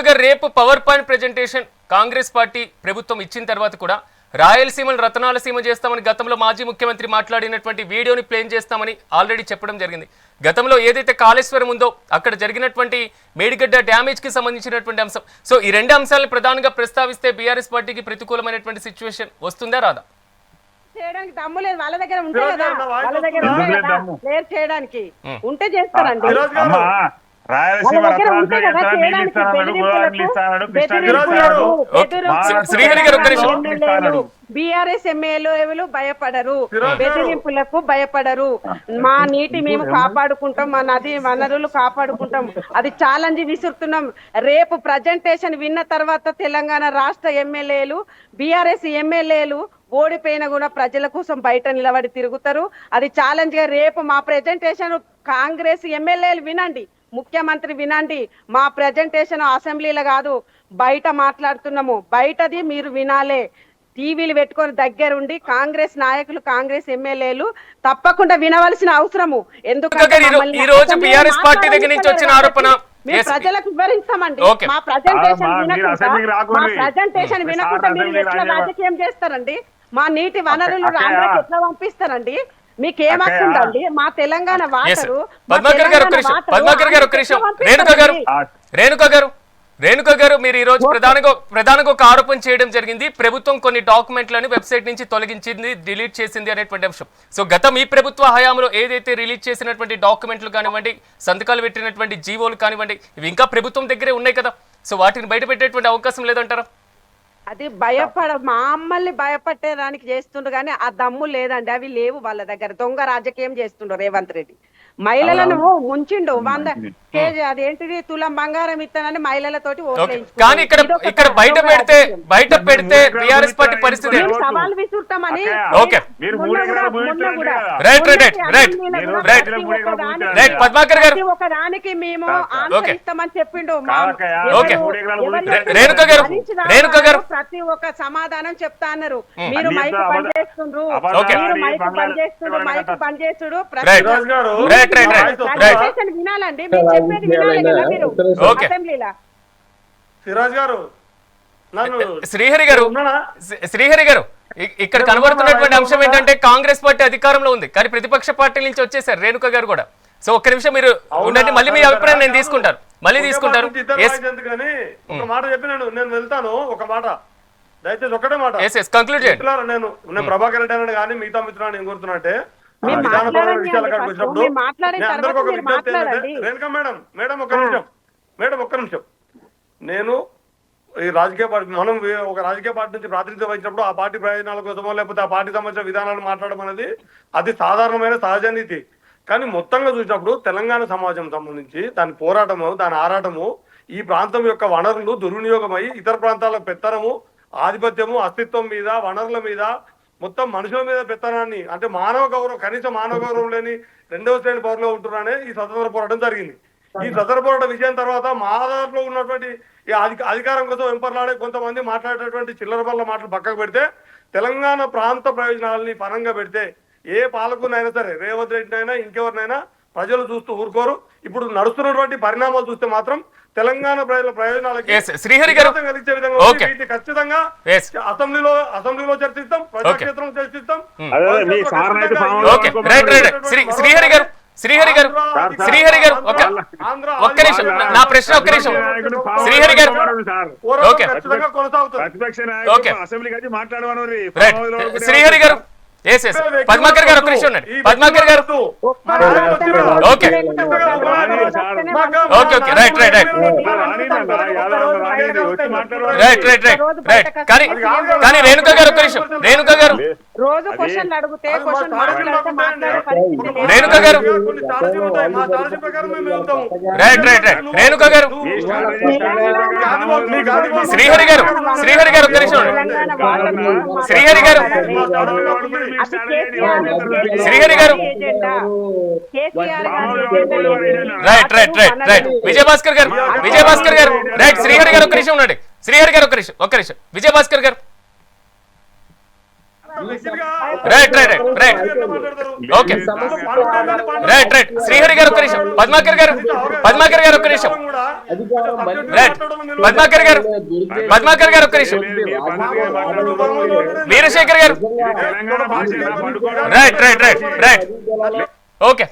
గారు రేపు power point presentation Congress party ప్రభుత్వం ఇచ్చిన తర్వాత కూడా రాయలసీమను రతనాలసీమ చేస్తామని గతంలో మాజీ ముఖ్యమంత్రి మాట్లాడినటువంటి వీడియోని ప్లేన్ చేస్తామని ఆల్రెడీ చెప్పడం జరిగింది. గతంలో ఏదైతే కాళేశ్వరం ఉందో అక్కడ జరిగినటువంటి మేడిగడ్డ డ్యామేజ్ కి సంబంధించినటువంటి అంశం. సో ఈ 2 అంశాలను ప్రధానంగా ప్రస్తావిస్తే బీఆర్ఎస్ పార్టీకి ప్రతికూలమైనటువంటి సిచ్యువేషన్ వస్తుందా రాదా? చేయడానికి దమ్ము లేదు వాళ్ళ దగ్గర. ఉంటే కదా, వాళ్ళ దగ్గర చేయడానికి ఉంటే చేస్తారండి. రాయలసీమ వాళ్ళ దగ్గర రత్నాలు ఉంటే కదా చేస్తారా, నీళ్ళు చేయడానికి ఇస్తానన్నాడు, గోదావరి నీళ్ళు ఇస్తానన్నాడు, కృష్ణా నీళ్ళు ఇస్తానన్నాడు. ఓకే. శ్రీహరి గారు ఒక్క నిమిషం. ఎమ్మెల్యేలు బీఆర్ఎస్ ఎమ్మెల్యేలు భయపడరు, బెదిరింపులకు భయపడరు. మా నీటి మేము కాపాడుకుంటాం, మా నది వనరులు కాపాడుకుంటాం. అది ఛాలెంజ్ విసురుతున్నాం. రేపు ప్రజెంటేషన్ విన్న తర్వాత తెలంగాణ రాష్ట్ర ఎమ్మెల్యేలు బీఆర్ఎస్ ఎమ్మెల్యేలు ఓడిపోయిన కూడా ప్రజల కోసం బయట నిలబడి తిరుగుతారు. అది ఛాలెంజ్ గా రేపు మా ప్రెజెంటేషన్ కాంగ్రెస్ ఎమ్మెల్యేలు వినండి, ముఖ్యమంత్రి వినండి. మా ప్రెజెంటేషన్ అసెంబ్లీలో కాదు, బయట మాట్లాడుతున్నాము. బయటది మీరు వినాలే. టీవీలు పెట్టుకొని దగ్గరుండి కాంగ్రెస్ నాయకులు, కాంగ్రెస్ ఎమ్మెల్యేలు తప్పకుండా వినవలసిన అవసరము. ఎందుకంటే ఈ రోజు బీఆర్ఎస్ పార్టీ దగ్గర నుంచి వచ్చిన ఆరోపణ మేము ప్రజలకు వివరిస్తామండి. ఓకే. మా ప్రజెంటేషన్ మీరు అసెంబ్లీకి రాకూడదు. మా ప్రజెంటేషన్ వినకుండా మీరు ఎట్లా రాజకీయం చేస్తారండి? మా నీటి వనరులు ఆంధ్రాకి ఎట్లా పంపిస్తారండి? మీకేమొస్తుందండి? మా తెలంగాణ వాటరు, పద్మాకర్ గారు ఒక్క నిమిషం, పద్మాకర్ గారు ఒక్క నిమిషం. రేణుక గారు మీరు ఈ రోజు ప్రధానంగా ఒక ఆరోపణ చేయడం జరిగింది. ప్రభుత్వం కొన్ని డాక్యుమెంట్లను వెబ్సైట్ నుంచి తొలగించింది, డిలీట్ చేసింది అనేటువంటి అంశం. సో గత మీ ప్రభుత్వ హయాంలో ఏదైతే రిలీజ్ చేసినటువంటి డాక్యుమెంట్లు కానివ్వండి, సంతకాలు పెట్టినటువంటి జీవోలు కానివ్వండి, ఇవి ఇంకా ప్రభుత్వం దగ్గరే ఉన్నాయి కదా. సో వాటిని బయట పెట్టేటువంటి అవకాశం లేదంటారా? అది మమ్మల్ని భయపట్టేదానికి చేస్తుండ్రు కానీ ఆ దమ్ము లేదండి. అవి లేవు వాళ్ళ దగ్గర. దొంగ రాజకీయం చేస్తుండ్రు రేవంత్ రెడ్డి. మహిళలను ముంచిండు 100 కేజీ అదేంటిది తులం బంగారం ఇస్తానని మహిళలతోటి కానీ ఇక్కడ బయట పెడితే బీఆర్ఎస్ పార్టీ పరిస్థితి సవాల్ విసురుతామని పద్మాకర్ గారు ఒక దానికి మేము ఆన్సర్ ఇస్తామని చెప్పిండు. రేణుక గారు ప్రతి ఒక్క సమాధానం చెప్తా అన్నారు. మీరు మైక్ బంద్ చేస్తుండ్రు, మైక్ బంద్ చేస్తుండ్రు, మైక్ బంద్ చేసుడు. వినాలండి, మీరు చెప్పేది వినాలి కదా మీరు అసెంబ్లీలో. సిరాజ్ గారు, శ్రీహరి గారు ఇక్కడ కనబడుతున్నటువంటి అంశం ఏంటంటే కాంగ్రెస్ పార్టీ అధికారంలో ఉంది కానీ ప్రతిపక్ష పార్టీ నుంచి వచ్చేసారు రేణుక గారు కూడా. సో ఒక్క నిమిషం మీరు ఉండండి, మళ్ళీ మీ అభిప్రాయం నేను తీసుకుంటారు. ఒక మాట చెప్పినాను, నేను వెళ్తాను. ఒక మాట దయచేసి ఒక్కటే మాట కంక్లూడ్ చేయండి. నేను ప్రభాకర్ రెడ్డి అని కానీ మిగతా మిత్రులను ఏం కోరుతున్నా విధానపరమైన విషయాల కాడికి వచ్చినప్పుడు అందరికి ఒక విజ్ఞప్తి ఏంటంటే, రేణుక మేడం ఒక్క నిమిషం. నేను ఈ రాజకీయ పార్టీ మనం ఒక రాజకీయ పార్టీ నుంచి ప్రాతినిధ్యం వహించినప్పుడు ఆ పార్టీ ప్రయోజనాల కోసమో లేకపోతే ఆ పార్టీ సంబంధించిన విధానాలు మాట్లాడడం అనేది అది సాధారణమైన సహజ నీతి. కానీ మొత్తంగా చూసినప్పుడు తెలంగాణ సమాజం సంబంధించి దాని పోరాటము, దాని ఆరాటము, ఈ ప్రాంతం యొక్క వనరులు దుర్వినియోగమై ఇతర ప్రాంతాలకు పెత్తనము, ఆధిపత్యము, అస్తిత్వం మీద, వనరుల మీద, మొత్తం మనుషుల మీద పెత్తనాన్ని, అంటే మానవ గౌరవం, కనీస మానవ గౌరవం లేని రెండవ శ్రేణి పౌరులో ఉంటున్నానే ఈ స్వతంత్ర పోరాటం జరిగింది. ఈ స్వతంత్ర పోరాట విజయం తర్వాత మా ఆధారంలో ఉన్నటువంటి ఈ అధికారం కోసం వెంపర్లాడే కొంతమంది మాట్లాడేటువంటి చిల్లర పల్ల మాటలు పక్కకు పెడితే, తెలంగాణ ప్రాంత ప్రయోజనాలని పరంగా పెడితే ఏ పాలకునైనా సరే, రేవంత్ రెడ్డినైనా ఇంకెవరినైనా ప్రజలు చూస్తూ ఊరుకోరు. ఇప్పుడు నడుస్తున్నటువంటి పరిణామాలు చూస్తే మాత్రం తెలంగాణ ప్రజల ప్రయోజనాలకి కలిగించే విధంగా ఖచ్చితంగా అసెంబ్లీలో చర్చిస్తాం, ప్రజాక్షేత్రంలో చర్చిస్తాం. శ్రీహరి గారు ఒక్క నిమిషం, నా ప్రశ్న ఒక్క నిమిషం. శ్రీహరి గారు శ్రీహరి గారు పద్మాకర్ గారు ఒక్క నిమిషం ఉండండి. పద్మాకర్ గారు ఓకే కానీ రేణుక గారు ఒక్క నిమిషం. రేణుక గారు రేణుక గారు రేణుక గారు శ్రీహరి గారు ఒక్క నిమిషం ఉండండి. శ్రీహరి గారు విజయభాస్కర్ గారు రైట్. శ్రీహరి గారు ఒక్క నిమిషం ఉండండి. శ్రీహరి గారు ఒక్క నిమిషం. విజయభాస్కర్ గారు ఓకే శ్రీహరి గారు ఒక్క నిమిషం. పద్మాకర్ గారు ఒక్క నిమిషం. పద్మాకర్ గారు ఒక్క నిమిషం. వీరశేఖర్ గారు ఓకే.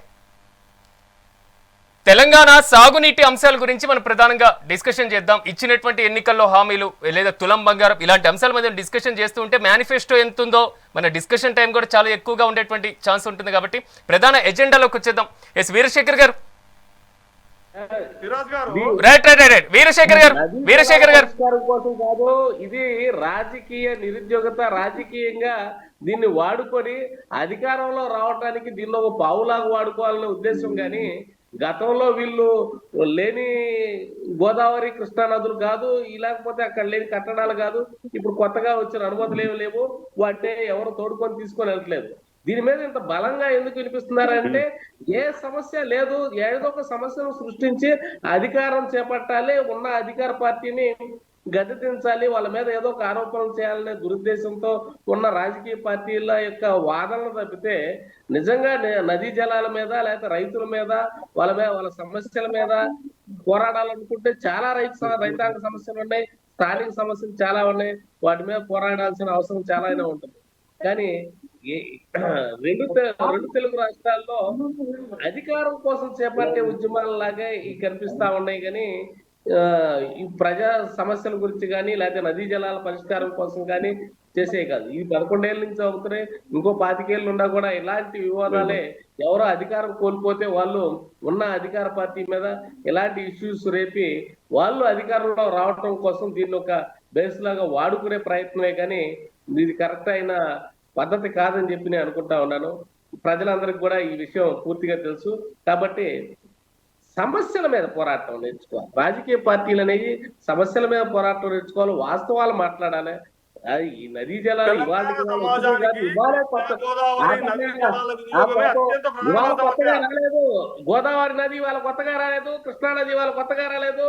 తెలంగాణ సాగునీటి అంశాల గురించి మనం ప్రధానంగా డిస్కషన్ చేద్దాం. ఇచ్చినటువంటి ఎన్నికల్లో హామీలు లేదా తులం బంగారం ఇలాంటి అంశాల మీద డిస్కషన్ చేస్తూ ఉంటే మేనిఫెస్టో ఎంత ఉందో మన డిస్కషన్ టైం కూడా చాలా ఎక్కువగా ఉండేటువంటి ఛాన్స్ ఉంటుంది. కాబట్టి ప్రధాన ఎజెండాలోకి వచ్చేద్దాం. వీరశేఖర్ గారు ఫిరోజ్ గారు రైట్ వీరశేఖర్ గారు పరిష్కారం కోసం కాదు, ఇది రాజకీయ నిరుద్యోగత, రాజకీయంగా దీన్ని వాడుకొని అధికారంలో రావడానికి దీన్ని ఒక పావులాగా వాడుకోవాలనే ఉద్దేశం. కానీ గతంలో వీళ్ళు లేని గోదావరి కృష్ణా నదులు కాదు, లేకపోతే అక్కడ లేని కట్టడాలు కాదు, ఇప్పుడు కొత్తగా వచ్చిన అనుమతులు ఏమి లేవు, వాటిని ఎవరు తోడుకొని తీసుకొని వెళ్ళట్లేదు. దీని మీద ఇంత బలంగా ఎందుకు వినిపిస్తున్నారంటే ఏ సమస్య లేదు, ఏదో ఒక సమస్యను సృష్టించి అధికారం చేపట్టాలి, ఉన్న అధికార పార్టీని గద్దెదించాలి, వాళ్ళ మీద ఏదో ఒక ఆరోపణలు చేయాలనే దురుద్దేశంతో ఉన్న రాజకీయ పార్టీల యొక్క వాదనలు తప్పితే నిజంగా నదీ జలాల మీద లేకపోతే రైతుల మీద వాళ్ళ సమస్యల మీద పోరాడాలనుకుంటే చాలా రైతాంగ సమస్యలు ఉన్నాయి, స్థానిక సమస్యలు చాలా ఉన్నాయి, వాటి మీద పోరాడాల్సిన అవసరం చాలా ఉంటుంది. కానీ రెండు తెలుగు రాష్ట్రాల్లో అధికారం కోసం చేపట్టే ఉద్యమాలలాగే కనిపిస్తా ఉన్నాయి. కానీ ఈ ప్రజా సమస్యల గురించి కానీ లేకపోతే నదీ జలాల పరిష్కారం కోసం కానీ చేసే కాదు. ఈ 11 ఏళ్ళ నుంచి అవుతున్నాయి, ఇంకో 25 ఏళ్ళు ఉన్నా కూడా ఇలాంటి వివాదాలే. ఎవరో అధికారం కోల్పోతే వాళ్ళు ఉన్న అధికార పార్టీ మీద ఇలాంటి ఇష్యూస్ రేపి వాళ్ళు అధికారంలో రావటం కోసం దీన్ని ఒక బేస్ లాగా వాడుకునే ప్రయత్నమే. కానీ ఇది కరెక్ట్ అయిన పద్ధతి కాదని చెప్పి నేను అనుకుంటా ఉన్నాను. ప్రజలందరికీ కూడా ఈ విషయం పూర్తిగా తెలుసు. కాబట్టి సమస్యల మీద పోరాటం నేర్చుకోవాలి. రాజకీయ పార్టీలు అనేవి సమస్యల మీద పోరాటం నేర్చుకోవాలి, వాస్తవాలు మాట్లాడాలి. ఈ నదీ జలాలు ఇవాళ కొత్తగా రాలేదు, గోదావరి నది వాళ్ళ కొత్తగా రాలేదు, కృష్ణా నది వాళ్ళ కొత్తగా రాలేదు.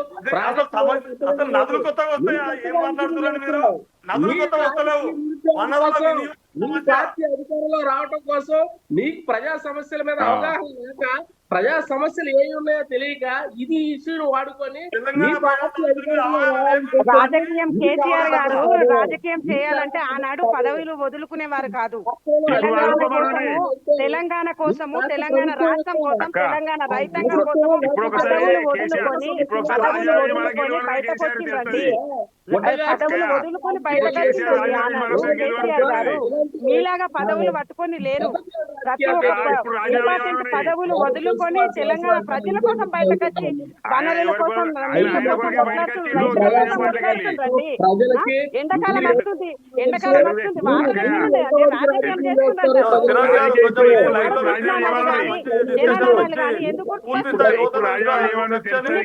నదులు కొత్తగా వస్తాయా? ఏం మాట్లాడుతున్నారు మీరు? నదులు కొత్తగా వస్తలేవు. నీ పార్టీ అధికారంలో రావటం కోసం నీకు ప్రజా సమస్యల మీద అవగాహన లేక, ప్రజా సమస్యలు ఏమి ఉన్నాయో తెలియక ఇది ఇష్యూను వాడుకొని రాజకీయం కేసీఆర్ గారు రాజకీయం చేయాలంటే ఆనాడు పదవులు వదులుకునేవారు కాదు. తెలంగాణ కోసము, తెలంగాణ రాష్ట్రం కోసం, తెలంగాణ రైతాంగం కోసము పదవులు వదులుకొని బయటకు వచ్చిందండి. పదవులు వదులుకొని బయటకు వచ్చిందండి ఆనాడు కేసీఆర్ గారు. మీలాగా పదవులు పట్టుకొని లేరు. ప్రతి ఒక్క ఇంపార్టెంట్ పదవులు వదులుకొని తెలంగాణ ప్రజల కోసం బయటకు వచ్చి వనరుల కోసం, నీళ్ళ కోసం కొట్లాడుతున్నారు, రైతుల కోసం కొట్లాడుతుండ్రండి. ఎండాకాలం వస్తుంది, వాటర్ ఎన్నుండే అంటే రాజకీయం చేసుకుంటారు. ఎందుకు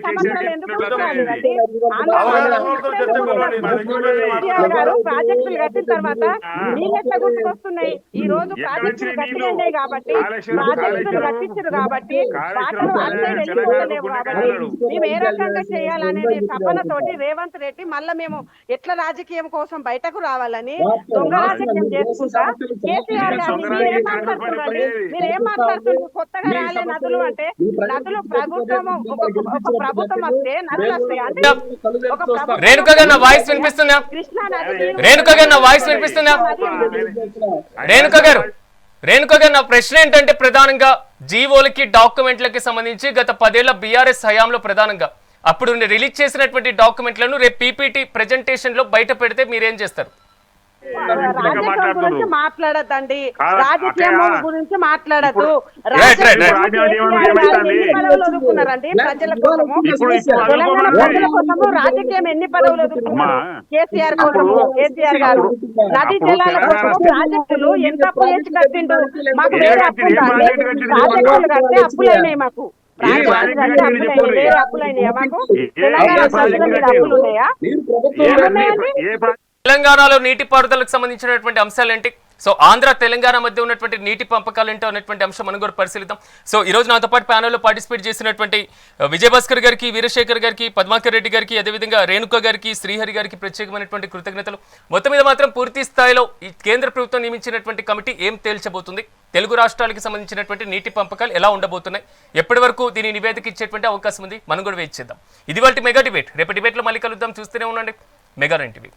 సంవత్సరాలు ఎందుకు గారు ప్రాజెక్టులు కట్టిన తర్వాత నీళ్ళెట్లా గుర్తుకొస్తున్నాయి? ఈ రోజు ప్రాజెక్టులు కట్టినాయి కాబట్టి, ప్రాజెక్టులు కట్టించారు కాబట్టి వాటర్ అసైడ్ వెళ్ళిపోతలేవు. కాబట్టి మేము ఏ రకంగా చేయాలనేది తపనతోటి రేవంత్ రెడ్డి మళ్ళా మేము ఎట్లా రాజకీయం కోసం బయటకు రావాలని దొంగ రాజకీయం చేసుకుంటా కేసీఆర్ గారు మీరేం మాట్లాడుతున్నారండి? మీరేం మాట్లాడుతున్నారు? కొత్తగా రాలే నదులు అంటే నదులు ప్రభుత్వం ఒక ప్రభుత్వం వస్తే నదులు వస్తాయి అంటే ఒక రేణుక గారు నా వాయిస్ వినిపిస్తుందా? కృష్ణా నది రేణుక గారు నా వాయిస్ వినిపిస్తుందా? రేణుక గారు నా ప్రశ్న ఏంటంటే ప్రధానంగా జీవోలకి డాక్యుమెంట్లకి సంబంధించి గత 10 ఏళ్ల బీఆర్ఎస్ హయాంలో ప్రధానంగా అప్పుడు రిలీజ్ చేసినటువంటి డాక్యుమెంట్లను రేపు పీపీటీ ప్రెజెంటేషన్ లో బయట పెడితే మీరేం చేస్తారు? రాజకీయం గురించి మాట్లాడద్దండి, రాజకీయం గురించి మాట్లాడద్దు. వదులుకున్నారండి ప్రజల కోసము, తెలంగాణ ప్రజల కోసము రాజకీయం ఎన్ని పదవులు వదులుకున్నారు? కేసీఆర్ కోసము, కేసీఆర్ గారు నదీ జలాల కోసము ప్రాజెక్టులు ఎంత అప్పులు చేసి కట్టిండు? మాకు వేరే అప్పులు ప్రాజెక్టులు కడితే అప్పులైనాయి, మాకు ప్రాజెక్టులు కడితే అప్పులైనాయి, వేరే అప్పులైనాయా? మాకు తెలంగాణ ప్రజల మీద అప్పులు ఉన్నాయా? ఏమున్నాయండి? తెలంగాణలో నీటిపారుదలకు సంబంధించినటువంటి అంశాలు ఏంటి? సో ఆంధ్ర తెలంగాణ మధ్య ఉన్నటువంటి నీటి పంపకాలు ఏంటో అనేటువంటి అంశం మనం కూడా పరిశీలిద్దాం. సో ఈ రోజు నాతో పాటు ప్యానెల్లో పార్టిసిపేట్ చేసినటువంటి విజయభాస్కర్ గారికి, వీరశేఖర్ గారికి, పద్మాకర్ రెడ్డి గారికి, అదేవిధంగా రేణుక గారికి, శ్రీహరి గారికి ప్రత్యేకమైనటువంటి కృతజ్ఞతలు. మొత్తం మీద మాత్రం పూర్తి స్థాయిలో ఈ కేంద్ర ప్రభుత్వం నియమించినటువంటి కమిటీ ఏం తేల్చబోతుంది, తెలుగు రాష్ట్రాలకు సంబంధించినటువంటి నీటి పంపకాలు ఎలా ఉండబోతున్నాయి, ఎప్పటి వరకు దీని నివేదిక ఇచ్చేటువంటి అవకాశం ఉంది, మనం కూడా వెయిట్ చేద్దాం. ఇది వాటి మెగా డిబేట్. రేపు డిబేట్లో మళ్ళీ కలుద్దాం. చూస్తూనే ఉండండి మెగా 9 టీవీ.